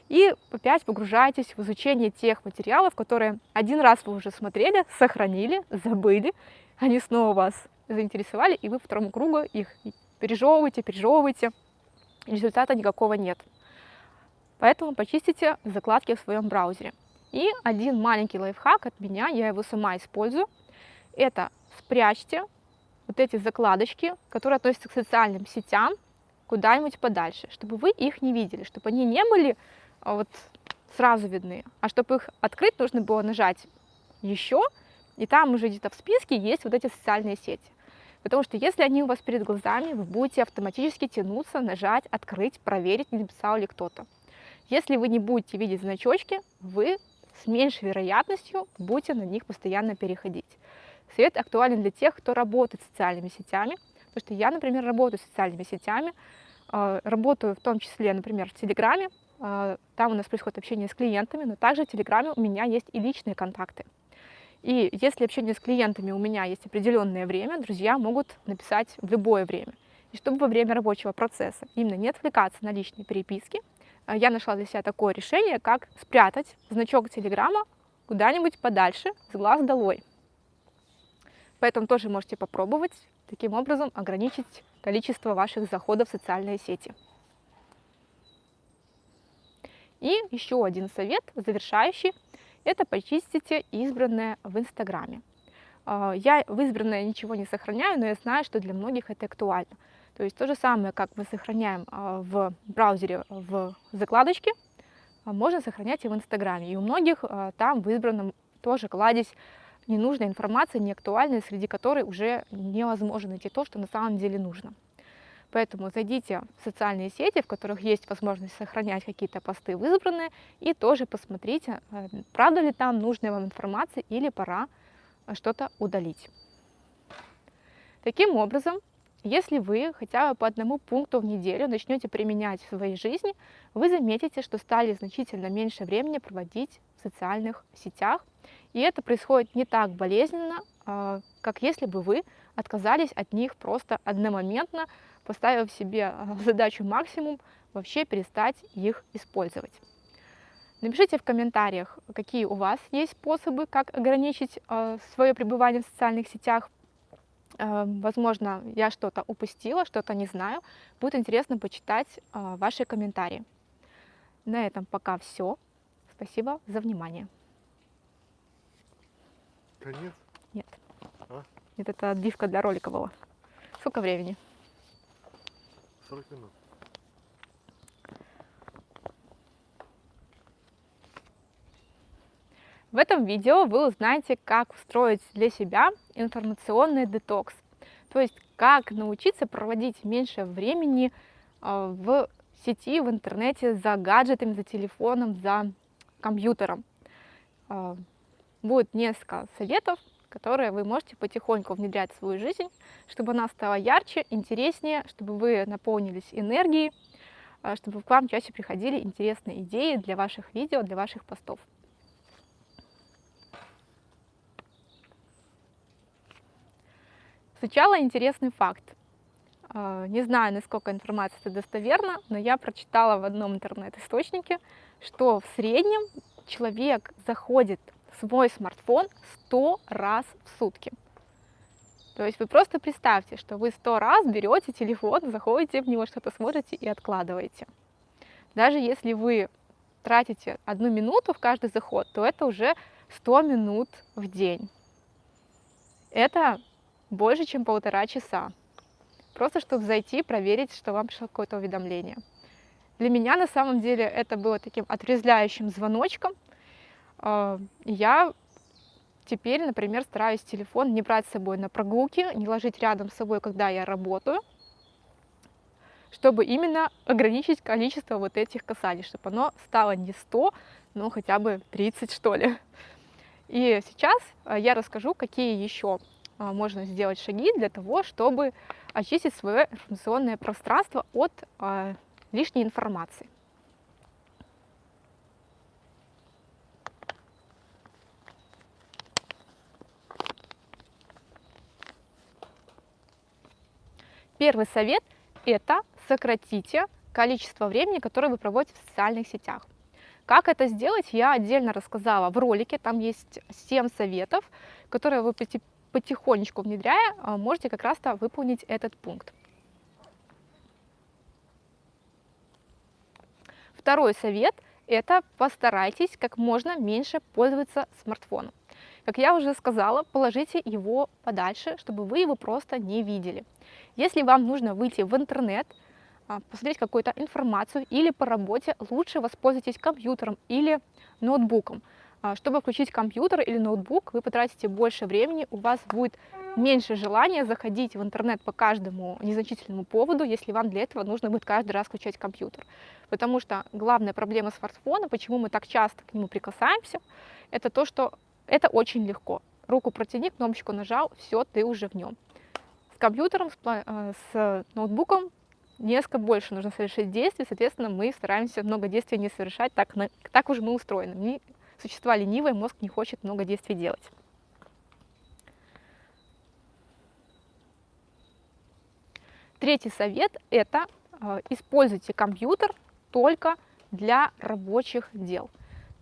и опять погружаетесь в изучение тех материалов, которые один раз вы уже смотрели, сохранили, забыли, они снова вас заинтересовали, и вы по второму кругу их пережевываете, результата никакого нет. Поэтому почистите закладки в своем браузере. И один маленький лайфхак от меня, я его сама использую, это спрячьте вот эти закладочки, которые относятся к социальным сетям, куда-нибудь подальше, чтобы вы их не видели, чтобы они не были вот сразу видны, а чтобы их открыть, нужно было нажать еще, и там уже где-то в списке есть вот эти социальные сети. Потому что если они у вас перед глазами, вы будете автоматически тянуться, нажать, открыть, проверить, не написал ли кто-то. Если вы не будете видеть значочки, вы с меньшей вероятностью будете на них постоянно переходить. Совет актуален для тех, кто работает с социальными сетями, потому что я, например, работаю с социальными сетями, работаю в том числе, например, в Телеграме, там у нас происходит общение с клиентами, но также в Телеграме у меня есть и личные контакты. И если общение с клиентами у меня есть определенное время, друзья могут написать в любое время. И чтобы во время рабочего процесса именно не отвлекаться на личные переписки, я нашла для себя такое решение, как спрятать значок Телеграма куда-нибудь подальше, с глаз долой. Поэтому тоже можете попробовать таким образом ограничить количество ваших заходов в социальные сети. И еще один совет, завершающий, это почистите избранное в Инстаграме. Я в избранное ничего не сохраняю, но я знаю, что для многих это актуально. То есть то же самое, как мы сохраняем в браузере в закладочке, можно сохранять и в Инстаграме. И у многих там в избранном тоже кладезь ненужная информация, неактуальная, среди которой уже невозможно найти то, что на самом деле нужно. Поэтому зайдите в социальные сети, в которых есть возможность сохранять какие-то посты в избранные, и тоже посмотрите, правда ли там нужная вам информация или пора что-то удалить. Таким образом, если вы хотя бы по одному пункту в неделю начнете применять в своей жизни, вы заметите, что стали значительно меньше времени проводить в социальных сетях. И это происходит не так болезненно, как если бы вы отказались от них просто одномоментно, поставив себе задачу максимум вообще перестать их использовать. Напишите в комментариях, какие у вас есть способы, как ограничить свое пребывание в социальных сетях. Возможно, я что-то упустила, что-то не знаю. Будет интересно почитать ваши комментарии. На этом пока все. Спасибо за внимание. Конец? Нет. А? Нет, это отбивка для ролика была. Сколько времени? 40 минут. В этом видео вы узнаете, как устроить для себя информационный детокс. То есть, как научиться проводить меньше времени в сети, в интернете, за гаджетами, за телефоном, за компьютером. Будет несколько советов, которые вы можете потихоньку внедрять в свою жизнь, чтобы она стала ярче, интереснее, чтобы вы наполнились энергией, чтобы к вам чаще приходили интересные идеи для ваших видео, для ваших постов. Сначала интересный факт. Не знаю, насколько информация это достоверна, но я прочитала в одном интернет-источнике, что в среднем человек заходит в свой смартфон 100 раз в сутки. То есть вы просто представьте, что вы 100 раз берете телефон, заходите в него, что-то смотрите и откладываете. Даже если вы тратите 1 минуту в каждый заход, то это уже 100 минут в день. Это больше, чем 1,5 часа. Просто чтобы зайти, проверить, что вам пришло какое-то уведомление. Для меня на самом деле это было таким отрезвляющим звоночком. Я теперь, например, стараюсь телефон не брать с собой на прогулки, не ложить рядом с собой, когда я работаю, чтобы именно ограничить количество вот этих касаний, чтобы оно стало не 100, но хотя бы 30, что ли. И сейчас я расскажу, какие еще можно сделать шаги для того, чтобы очистить свое информационное пространство от лишней информации. Первый совет – это сократите количество времени, которое вы проводите в социальных сетях. Как это сделать, я отдельно рассказала в ролике, там есть 7 советов, которые вы потихонечку внедряя, можете как раз-то выполнить этот пункт. Второй совет – это постарайтесь как можно меньше пользоваться смартфоном. Как я уже сказала, положите его подальше, чтобы вы его просто не видели. Если вам нужно выйти в интернет, посмотреть какую-то информацию или по работе, лучше воспользуйтесь компьютером или ноутбуком. Чтобы включить компьютер или ноутбук, вы потратите больше времени, у вас будет меньше желания заходить в интернет по каждому незначительному поводу, если вам для этого нужно будет каждый раз включать компьютер. Потому что главная проблема смартфона, почему мы так часто к нему прикасаемся, это то, что это очень легко. Руку протяни, кнопочку нажал, все, ты уже в нем. С компьютером, с ноутбуком несколько больше нужно совершить действий, соответственно, мы стараемся много действий не совершать, так уже мы устроены. Мы существа ленивые, мозг не хочет много действий делать. Третий совет – это используйте компьютер только для рабочих дел.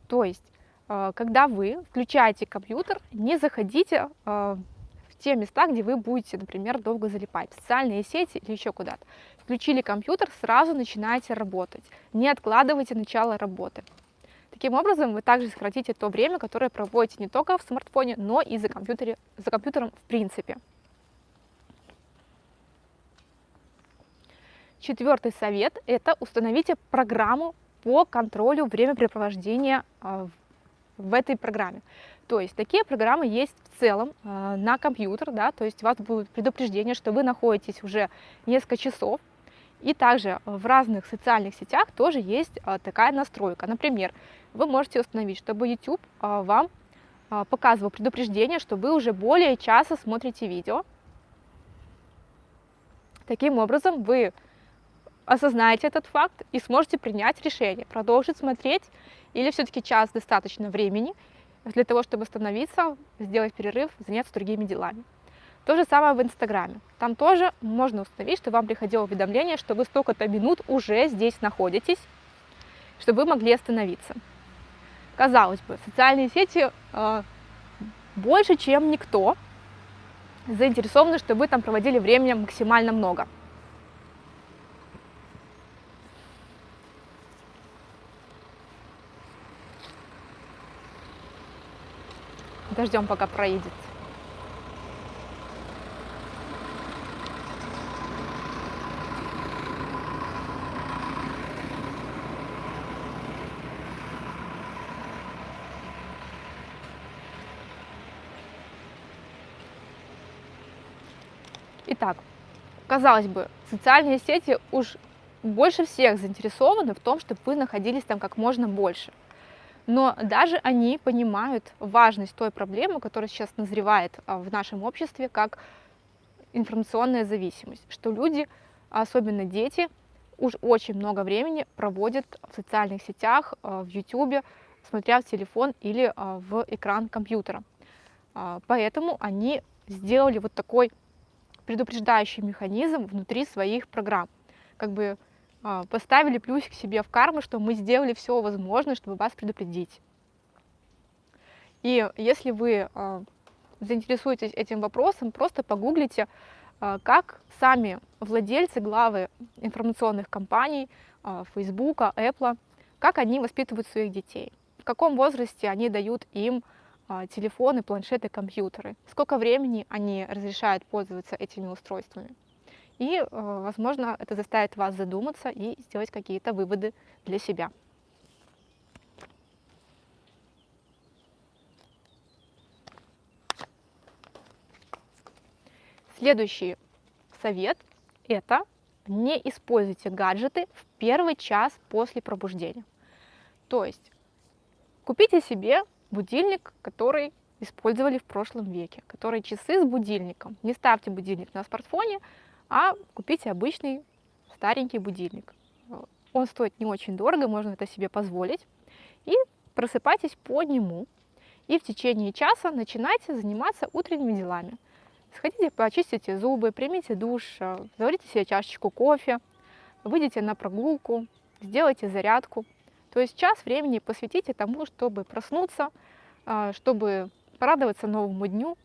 То есть, когда вы включаете компьютер, не заходите в те места, где вы будете, например, долго залипать, в социальные сети или еще куда-то. Включили компьютер, сразу начинаете работать. Не откладывайте начало работы. Таким образом, вы также сократите то время, которое проводите не только в смартфоне, но и за компьютером в принципе. Четвертый совет – это установите программу по контролю времяпрепровождения в этой программе. То есть такие программы есть в целом на компьютер, да, то есть у вас будет предупреждение, что вы находитесь уже несколько часов. И также в разных социальных сетях тоже есть такая настройка. Например, вы можете установить, чтобы YouTube вам показывал предупреждение, что вы уже более часа смотрите видео. Таким образом, вы осознаете этот факт и сможете принять решение, продолжить смотреть или все-таки час достаточно времени для того, чтобы остановиться, сделать перерыв, заняться другими делами. То же самое в Инстаграме. Там тоже можно установить, что вам приходило уведомление, что вы столько-то минут уже здесь находитесь, чтобы вы могли остановиться. Казалось бы, социальные сети больше, чем никто, заинтересованы, чтобы вы там проводили времени максимально много. Подождем, пока проедет. Итак, казалось бы, социальные сети уж больше всех заинтересованы в том, чтобы вы находились там как можно больше. Но даже они понимают важность той проблемы, которая сейчас назревает в нашем обществе, как информационная зависимость, что люди, особенно дети, уж очень много времени проводят в социальных сетях, в YouTube, смотря в телефон или в экран компьютера. Поэтому они сделали вот такой предупреждающий механизм внутри своих программ. Как бы поставили плюсик себе в карму, что мы сделали все возможное, чтобы вас предупредить. И если вы заинтересуетесь этим вопросом, просто погуглите, как сами владельцы, главы информационных компаний, Facebook, Apple, как они воспитывают своих детей, в каком возрасте они дают им телефоны, планшеты, компьютеры, сколько времени они разрешают пользоваться этими устройствами. И, возможно, это заставит вас задуматься и сделать какие-то выводы для себя. Следующий совет – это не используйте гаджеты в первый час после пробуждения. То есть купите себе будильник, который использовали в прошлом веке, который часы с будильником. Не ставьте будильник на смартфоне, а купите обычный старенький будильник. Он стоит не очень дорого, можно это себе позволить. И просыпайтесь по нему. И в течение часа начинайте заниматься утренними делами. Сходите, почистите зубы, примите душ, заварите себе чашечку кофе, выйдите на прогулку, сделайте зарядку. То есть час времени посвятите тому, чтобы проснуться, чтобы порадоваться новому дню,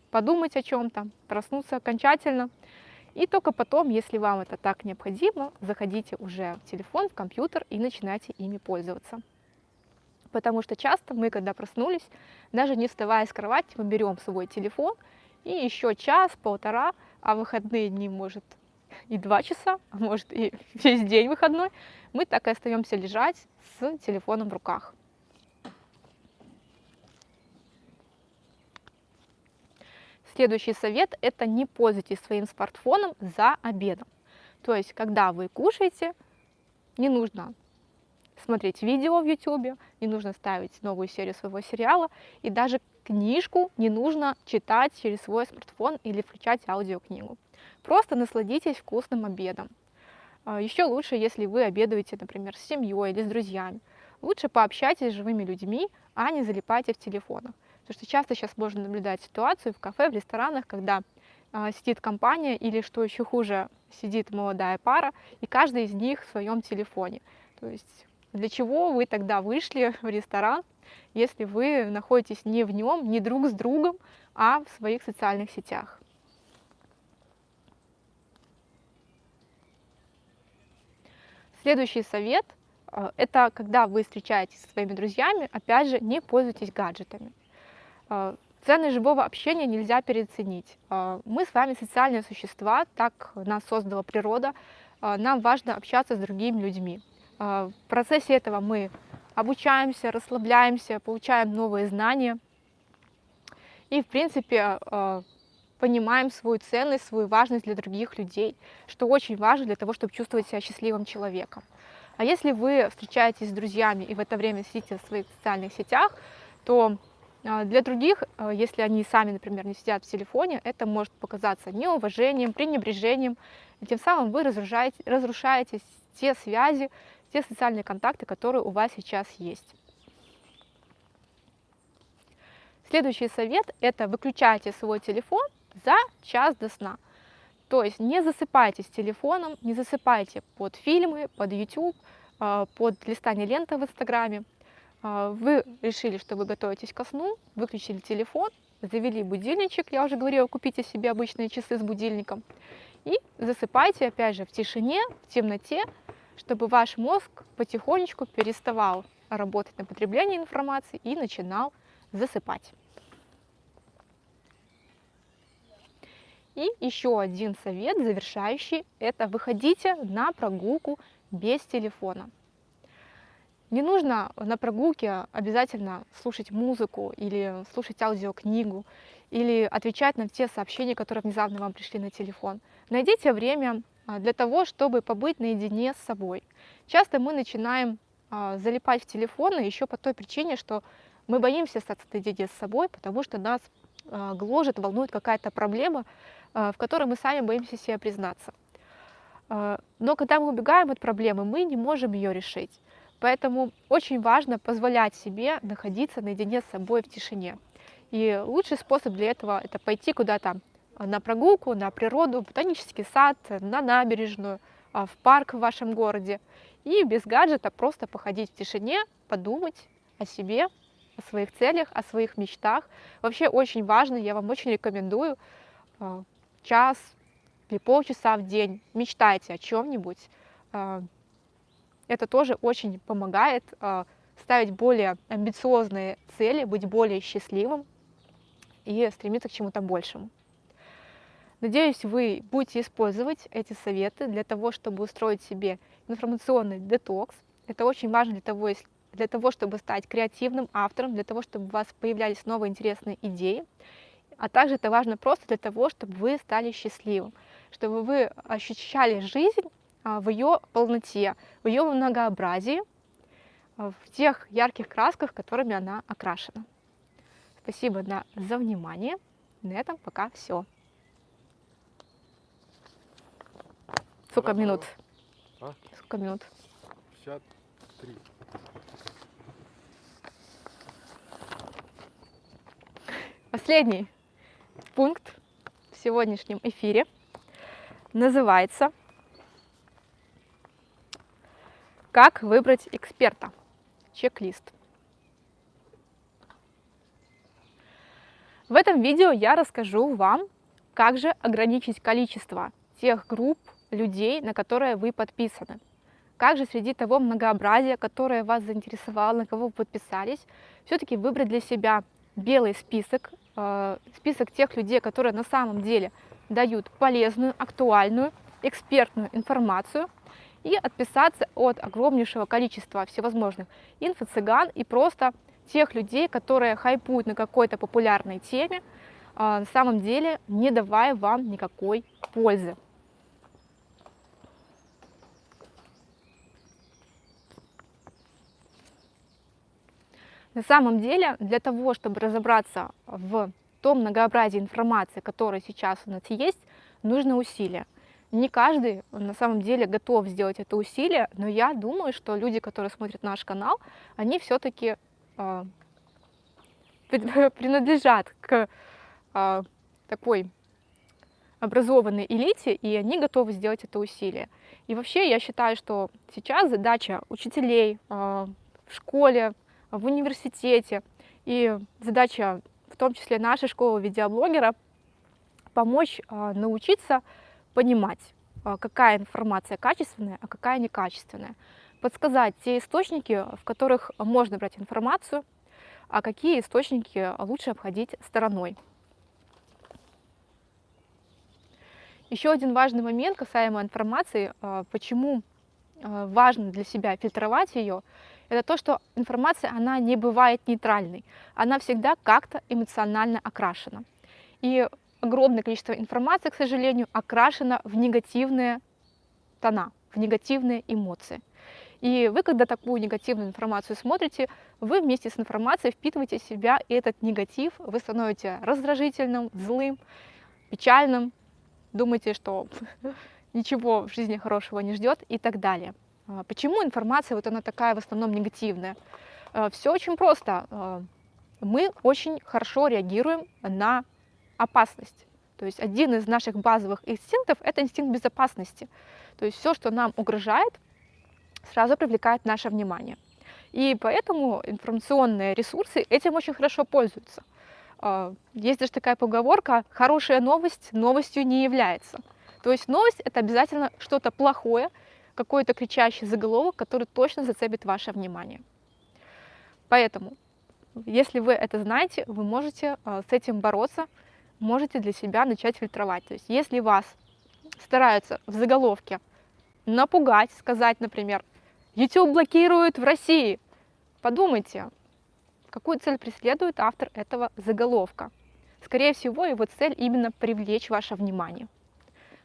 подумать о чем-то, проснуться окончательно. И только потом, если вам это так необходимо, заходите уже в телефон, в компьютер и начинайте ими пользоваться. Потому что часто мы, когда проснулись, даже не вставая с кровати, мы берем свой телефон и еще час-полтора, а в выходные дни, может, и 2 часа, а может, и весь день выходной, мы так и остаемся лежать с телефоном в руках. Следующий совет – это не пользуйтесь своим смартфоном за обедом. То есть, когда вы кушаете, не нужно смотреть видео в YouTube, не нужно ставить новую серию своего сериала, и даже книжку не нужно читать через свой смартфон или включать аудиокнигу. Просто насладитесь вкусным обедом. Еще лучше, если вы обедаете, например, с семьей или с друзьями. Лучше пообщайтесь с живыми людьми, а не залипайте в телефонах. Потому что часто сейчас можно наблюдать ситуацию в кафе, в ресторанах, когда сидит компания или, что еще хуже, сидит молодая пара, и каждый из них в своем телефоне. То есть для чего вы тогда вышли в ресторан, если вы находитесь не в нем, не друг с другом, а в своих социальных сетях? Следующий совет – это когда вы встречаетесь со своими друзьями, опять же, не пользуйтесь гаджетами. Ценность живого общения нельзя переоценить. Мы с вами социальные существа, так нас создала природа. Нам важно общаться с другими людьми. В процессе этого мы обучаемся, расслабляемся, получаем новые знания и, в принципе, понимаем свою ценность, свою важность для других людей, что очень важно для того, чтобы чувствовать себя счастливым человеком. А если вы встречаетесь с друзьями и в это время сидите в своих социальных сетях, то Для других, если они сами, например, не сидят в телефоне, это может показаться неуважением, пренебрежением. И тем самым вы разрушаете те связи, те социальные контакты, которые у вас сейчас есть. Следующий совет – это выключайте свой телефон за час до сна. То есть не засыпайте с телефоном, не засыпайте под фильмы, под YouTube, под листание ленты в Инстаграме. Вы решили, что вы готовитесь ко сну, выключили телефон, завели будильничек, я уже говорила, купите себе обычные часы с будильником, и засыпайте, опять же, в тишине, в темноте, чтобы ваш мозг потихонечку переставал работать на потребление информации и начинал засыпать. И еще один совет завершающий – это выходите на прогулку без телефона. Не нужно на прогулке обязательно слушать музыку или слушать аудиокнигу или отвечать на те сообщения, которые внезапно вам пришли на телефон. Найдите время для того, чтобы побыть наедине с собой. Часто мы начинаем залипать в телефоны еще по той причине, что мы боимся остаться наедине с собой, потому что нас гложет, волнует какая-то проблема, в которой мы сами боимся себе признаться. Но когда мы убегаем от проблемы, мы не можем ее решить. Поэтому очень важно позволять себе находиться наедине с собой в тишине. И лучший способ для этого – это пойти куда-то на прогулку, на природу, в ботанический сад, на набережную, в парк в вашем городе. И без гаджета просто походить в тишине, подумать о себе, о своих целях, о своих мечтах. Вообще очень важно, я вам очень рекомендую час или полчаса в день мечтайте о чем-нибудь. Это тоже очень помогает ставить более амбициозные цели, быть более счастливым и стремиться к чему-то большему. Надеюсь, вы будете использовать эти советы для того, чтобы устроить себе информационный детокс. Это очень важно для того, чтобы стать креативным автором, для того, чтобы у вас появлялись новые интересные идеи. А также это важно просто для того, чтобы вы стали счастливым, чтобы вы ощущали жизнь в ее полноте, в ее многообразии, в тех ярких красках, которыми она окрашена. Спасибо за внимание. На этом пока все. Сколько минут? Сколько минут? 53. Последний пункт в сегодняшнем эфире называется «Как выбрать эксперта?» Чек-лист. В этом видео я расскажу вам, как же ограничить количество тех групп людей, на которые вы подписаны. Как же среди того многообразия, которое вас заинтересовало, на кого вы подписались, все-таки выбрать для себя белый список, список тех людей, которые на самом деле дают полезную, актуальную, экспертную информацию, и отписаться от огромнейшего количества всевозможных инфо-цыган и просто тех людей, которые хайпуют на какой-то популярной теме, на самом деле не давая вам никакой пользы. На самом деле, для того, чтобы разобраться в том многообразии информации, которая сейчас у нас есть, нужно усилие. Не каждый на самом деле готов сделать это усилие, но я думаю, что люди, которые смотрят наш канал, они все-таки принадлежат к такой образованной элите, и они готовы сделать это усилие. И вообще я считаю, что сейчас задача учителей в школе, в университете и задача в том числе нашей школы видеоблогера помочь научиться понимать, какая информация качественная, а какая некачественная. Подсказать те источники, в которых можно брать информацию, а какие источники лучше обходить стороной. Еще один важный момент касаемо информации, почему важно для себя фильтровать ее, это то, что информация, она не бывает нейтральной, она всегда как-то эмоционально окрашена. И огромное количество информации, к сожалению, окрашено в негативные тона, в негативные эмоции. И вы, когда такую негативную информацию смотрите, вы вместе с информацией впитываете в себя этот негатив, вы становитесь раздражительным, злым, печальным, думаете, что ничего в жизни хорошего не ждет и так далее. Почему информация вот она такая в основном негативная? Все очень просто. Мы очень хорошо реагируем на опасность. То есть один из наших базовых инстинктов – это инстинкт безопасности. То есть все, что нам угрожает, сразу привлекает наше внимание. И поэтому информационные ресурсы этим очень хорошо пользуются. Есть даже такая поговорка: хорошая новость новостью не является. То есть новость – это обязательно что-то плохое, какой-то кричащий заголовок, который точно зацепит ваше внимание. Поэтому, если вы это знаете, вы можете с этим бороться, можете для себя начать фильтровать. То есть если вас стараются в заголовке напугать, сказать, например, YouTube блокирует в России, подумайте, какую цель преследует автор этого заголовка. Скорее всего, его цель именно привлечь ваше внимание.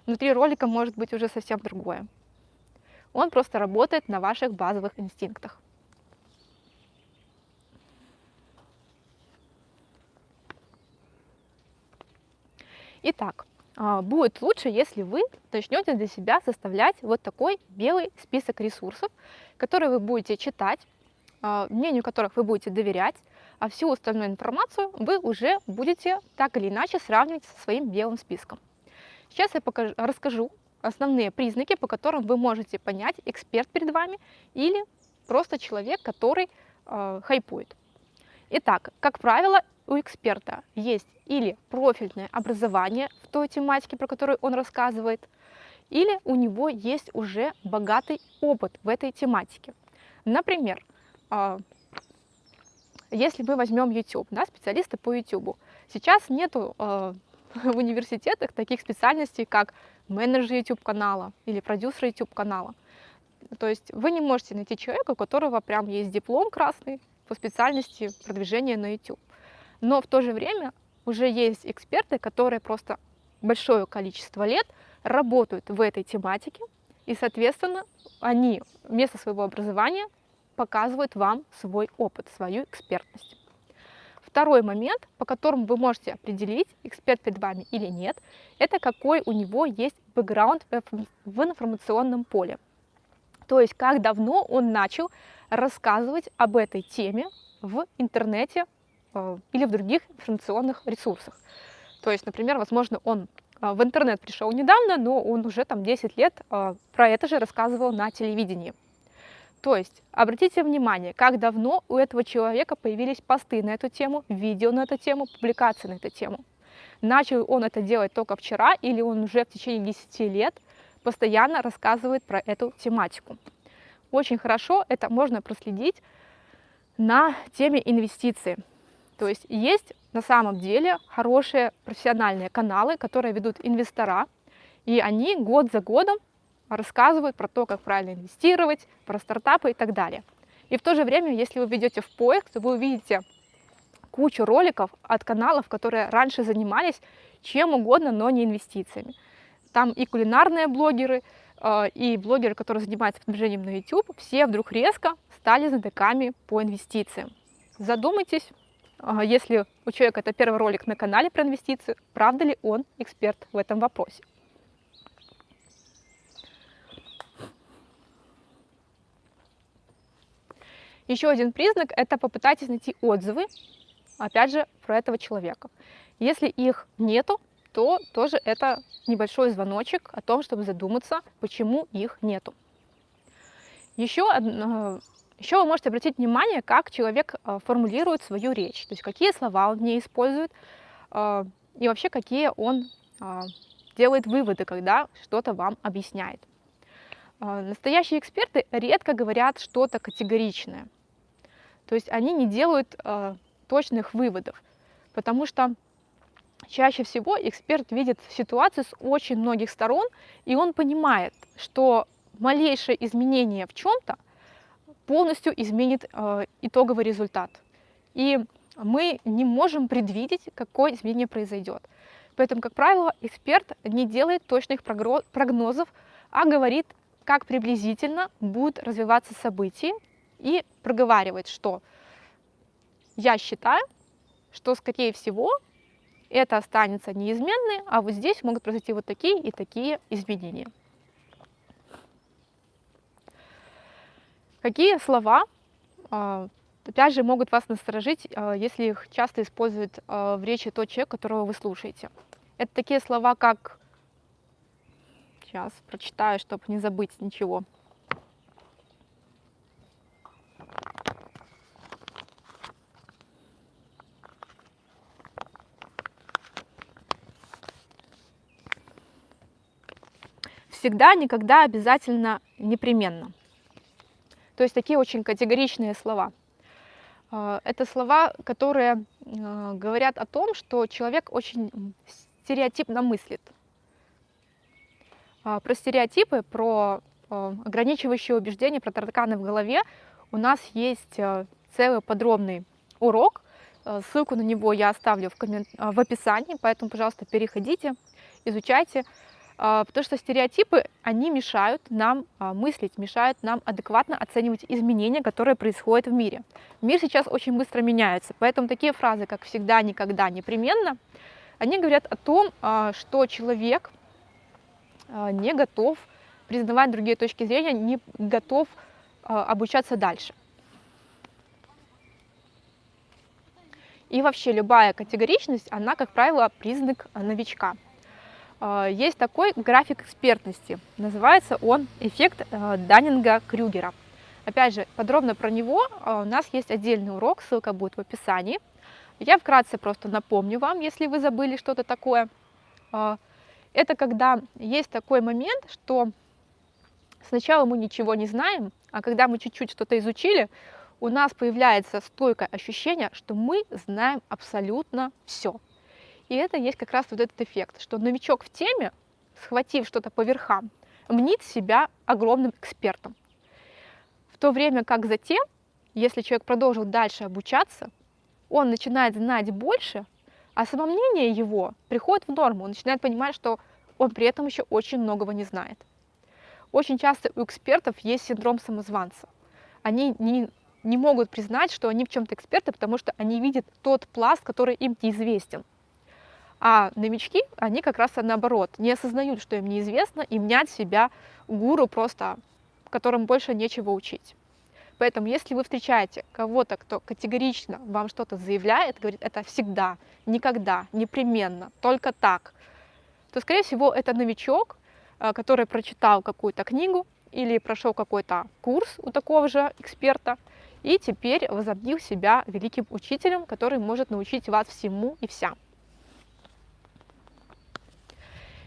Внутри ролика может быть уже совсем другое. Он просто работает на ваших базовых инстинктах. Итак, будет лучше, если вы начнете для себя составлять вот такой белый список ресурсов, которые вы будете читать, мнению которых вы будете доверять, а всю остальную информацию вы уже будете так или иначе сравнивать со своим белым списком. Сейчас я расскажу основные признаки, по которым вы можете понять, эксперт перед вами или просто человек, который хайпует. Итак, как правило, у эксперта есть или профильное образование в той тематике, про которую он рассказывает, или у него есть уже богатый опыт в этой тематике. Например, если мы возьмем YouTube, да, специалисты по YouTube, сейчас нету в университетах таких специальностей, как менеджер YouTube-канала или продюсер YouTube-канала. То есть вы не можете найти человека, у которого прям есть диплом красный по специальности продвижения на YouTube. Но в то же время уже есть эксперты, которые просто большое количество лет работают в этой тематике, и, соответственно, они вместо своего образования показывают вам свой опыт, свою экспертность. Второй момент, по которому вы можете определить, эксперт перед вами или нет, это какой у него есть бэкграунд в информационном поле. То есть как давно он начал рассказывать об этой теме в интернете или в других информационных ресурсах. То есть, например, возможно, он в интернет пришел недавно, но он уже там 10 лет про это же рассказывал на телевидении. То есть обратите внимание, как давно у этого человека появились посты на эту тему, видео на эту тему, публикации на эту тему. Начал он это делать только вчера или он уже в течение 10 лет постоянно рассказывает про эту тематику. Очень хорошо это можно проследить на теме инвестиций. То есть есть на самом деле хорошие профессиональные каналы, которые ведут инвестора, и они год за годом рассказывают про то, как правильно инвестировать, про стартапы и так далее. И в то же время, если вы введете в поиск, то вы увидите кучу роликов от каналов, которые раньше занимались чем угодно, но не инвестициями. Там и кулинарные блогеры, и блогеры, которые занимаются продвижением на YouTube, все вдруг резко стали знатоками по инвестициям. Задумайтесь, если у человека это первый ролик на канале про инвестиции, правда ли он эксперт в этом вопросе. Еще один признак – это попытайтесь найти отзывы, опять же, про этого человека. Если их нету, то тоже это небольшой звоночек о том, чтобы задуматься, почему их нету. Еще вы можете обратить внимание, как человек формулирует свою речь, то есть какие слова он в ней использует, и вообще какие он делает выводы, когда что-то вам объясняет. Настоящие эксперты редко говорят что-то категоричное. То есть они не делают точных выводов, потому что чаще всего эксперт видит ситуацию с очень многих сторон, и он понимает, что малейшее изменение в чем-то полностью изменит итоговый результат. И мы не можем предвидеть, какое изменение произойдет. Поэтому, как правило, эксперт не делает точных прогнозов, а говорит как приблизительно будут развиваться события, и проговаривать, что я считаю, что, скорее всего, это останется неизменным, а вот здесь могут произойти вот такие и такие изменения. Какие слова, опять же, могут вас насторожить, если их часто использует в речи тот человек, которого вы слушаете? Это такие слова, как... Сейчас прочитаю, чтобы не забыть ничего. Всегда, никогда, обязательно, непременно. То есть такие очень категоричные слова. Это слова, которые говорят о том, что человек очень стереотипно мыслит. Про стереотипы, про ограничивающие убеждения, про тараканы в голове у нас есть целый подробный урок. Ссылку на него я оставлю в описании, поэтому, пожалуйста, переходите, изучайте. Потому что стереотипы, они мешают нам мыслить, мешают нам адекватно оценивать изменения, которые происходят в мире. Мир сейчас очень быстро меняется, поэтому такие фразы, как «всегда», «никогда», «непременно», они говорят о том, что человек не готов признавать другие точки зрения, не готов обучаться дальше. И вообще любая категоричность, она, как правило, признак новичка. Есть такой график экспертности, называется он эффект Даннинга-Крюгера. Опять же, подробно про него у нас есть отдельный урок, ссылка будет в описании. Я вкратце просто напомню вам, если вы забыли что-то такое. Это когда есть такой момент, что сначала мы ничего не знаем, а когда мы чуть-чуть что-то изучили, у нас появляется стойкое ощущение, что мы знаем абсолютно все. И это есть как раз вот этот эффект, что новичок в теме, схватив что-то по верхам, мнит себя огромным экспертом. В то время как затем, если человек продолжил дальше обучаться, он начинает знать больше, а самомнение его приходит в норму, он начинает понимать, что он при этом еще очень многого не знает. Очень часто у экспертов есть синдром самозванца. Они не могут признать, что они в чем-то эксперты, потому что они видят тот пласт, который им неизвестен. А новички, они как раз наоборот, не осознают, что им неизвестно, и мнят себя гуру просто, которым больше нечего учить. Поэтому если вы встречаете кого-то, кто категорично вам что-то заявляет, говорит, это всегда, никогда, непременно, только так, то, скорее всего, это новичок, который прочитал какую-то книгу или прошел какой-то курс у такого же эксперта, и теперь возомнил себя великим учителем, который может научить вас всему и вся.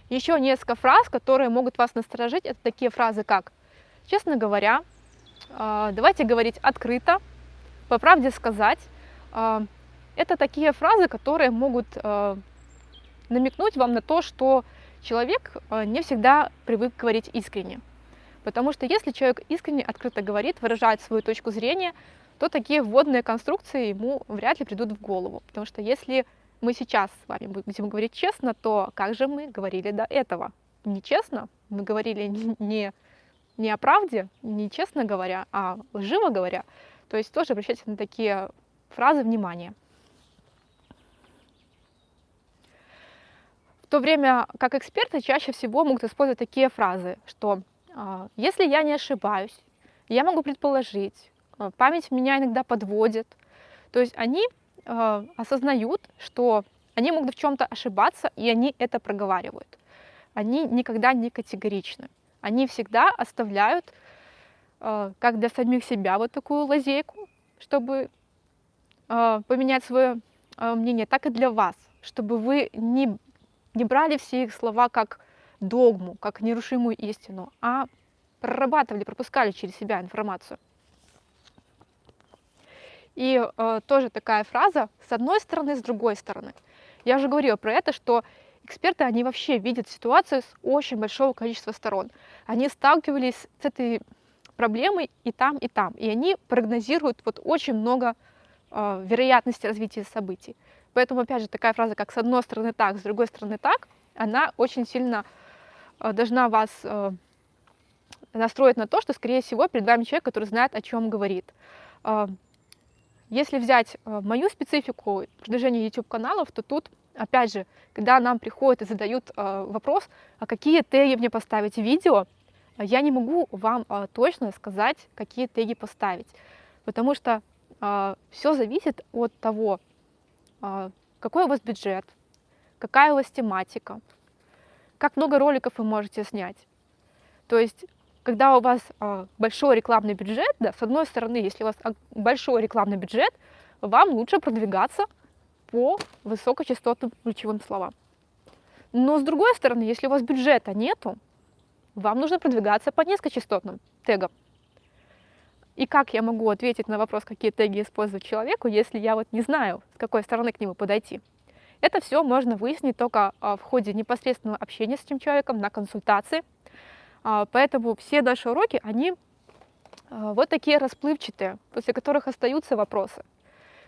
Еще несколько фраз, которые могут вас насторожить, это такие фразы, как «честно говоря», «давайте говорить открыто», «по правде сказать». Это такие фразы, которые могут намекнуть вам на то, что человек не всегда привык говорить искренне. Потому что если человек искренне, открыто говорит, выражает свою точку зрения, то такие вводные конструкции ему вряд ли придут в голову. Потому что если мы сейчас с вами будем говорить честно, то как же мы говорили до этого? Нечестно? Мы говорили не о правде, не честно говоря, а лживо говоря. То есть тоже обращайте на такие фразы внимание. В то время как эксперты чаще всего могут использовать такие фразы, что если я не ошибаюсь, я могу предположить, память меня иногда подводит. То есть они осознают, что они могут в чем-то ошибаться, и они это проговаривают. Они никогда не категоричны. Они всегда оставляют, как для самих себя, вот такую лазейку, чтобы поменять свое мнение, так и для вас, чтобы вы не брали все их слова как догму, как нерушимую истину, а прорабатывали, пропускали через себя информацию. И тоже такая фраза с одной стороны, с другой стороны. Я уже говорила про это, что эксперты, они вообще видят ситуацию с очень большого количества сторон. Они сталкивались с этой проблемой и там, и там. И они прогнозируют вот очень много вероятности развития событий. Поэтому, опять же, такая фраза, как с одной стороны так, с другой стороны так, она очень сильно должна вас настроить на то, что, скорее всего, перед вами человек, который знает, о чем говорит. Если взять мою специфику продвижения YouTube-каналов, то тут, опять же, когда нам приходят и задают вопрос, а какие теги мне поставить в видео, я не могу вам точно сказать, какие теги поставить, потому что все зависит от того, какой у вас бюджет, какая у вас тематика, как много роликов вы можете снять. То есть, когда у вас большой рекламный бюджет, да, с одной стороны, если у вас большой рекламный бюджет, вам лучше продвигаться по высокочастотным ключевым словам. Но с другой стороны, если у вас бюджета нету, вам нужно продвигаться по низкочастотным тегам. И как я могу ответить на вопрос, какие теги использовать человеку, если я вот не знаю, с какой стороны к нему подойти? Это все можно выяснить только в ходе непосредственного общения с этим человеком, на консультации. Поэтому все наши уроки, они вот такие расплывчатые, после которых остаются вопросы.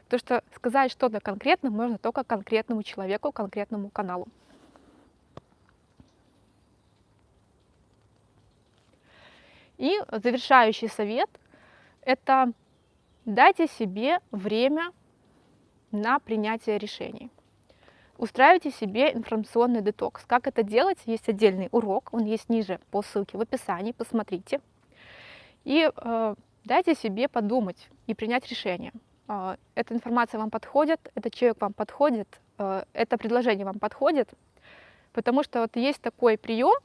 Потому что сказать что-то конкретно можно только конкретному человеку, конкретному каналу. И завершающий совет – это дайте себе время на принятие решений. Устраивайте себе информационный детокс. Как это делать? Есть отдельный урок, он есть ниже по ссылке в описании, посмотрите. И дайте себе подумать и принять решение. Эта информация вам подходит, этот человек вам подходит, это предложение вам подходит, потому что вот есть такой прием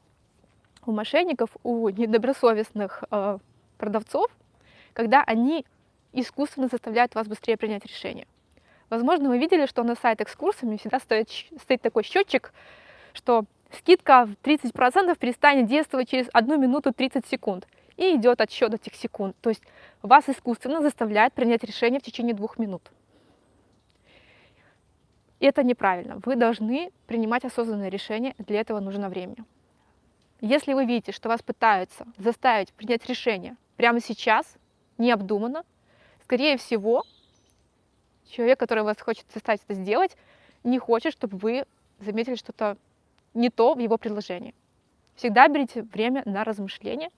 у мошенников, у недобросовестных продавцов, когда они искусственно заставляют вас быстрее принять решение. Возможно, вы видели, что на сайтах с курсами всегда стоит такой счетчик, что скидка в 30% перестанет действовать через 1 минуту 30 секунд. И идет отсчет этих секунд. То есть вас искусственно заставляют принять решение в течение 2 минут. И это неправильно. Вы должны принимать осознанное решение, для этого нужно время. Если вы видите, что вас пытаются заставить принять решение прямо сейчас, необдуманно, скорее всего, человек, который вас хочет заставить это сделать, не хочет, чтобы вы заметили что-то не то в его предложении. Всегда берите время на размышление,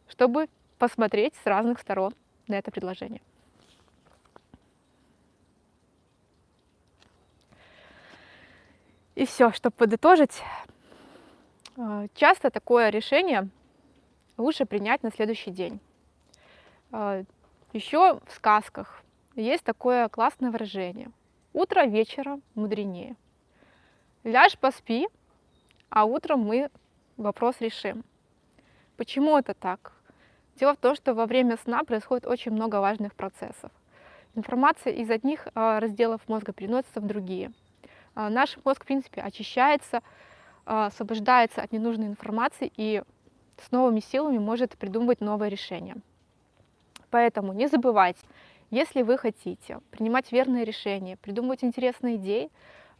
чтобы посмотреть с разных сторон на это предложение. И все, чтобы подытожить, часто такое решение лучше принять на следующий день. Еще в сказках есть такое классное выражение: утро вечера мудренее. Ляжь, поспи, а утром мы вопрос решим. Почему это так? Дело в том, что во время сна происходит очень много важных процессов. Информация из одних разделов мозга переносится в другие. Наш мозг, в принципе, очищается, освобождается от ненужной информации и с новыми силами может придумывать новые решения. Поэтому не забывайте, если вы хотите принимать верные решения, придумывать интересные идеи,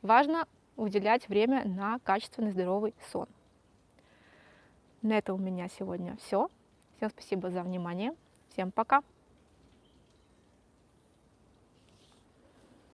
важно уделять время на качественный здоровый сон. На этом у меня сегодня все. Всем спасибо за внимание. Всем пока.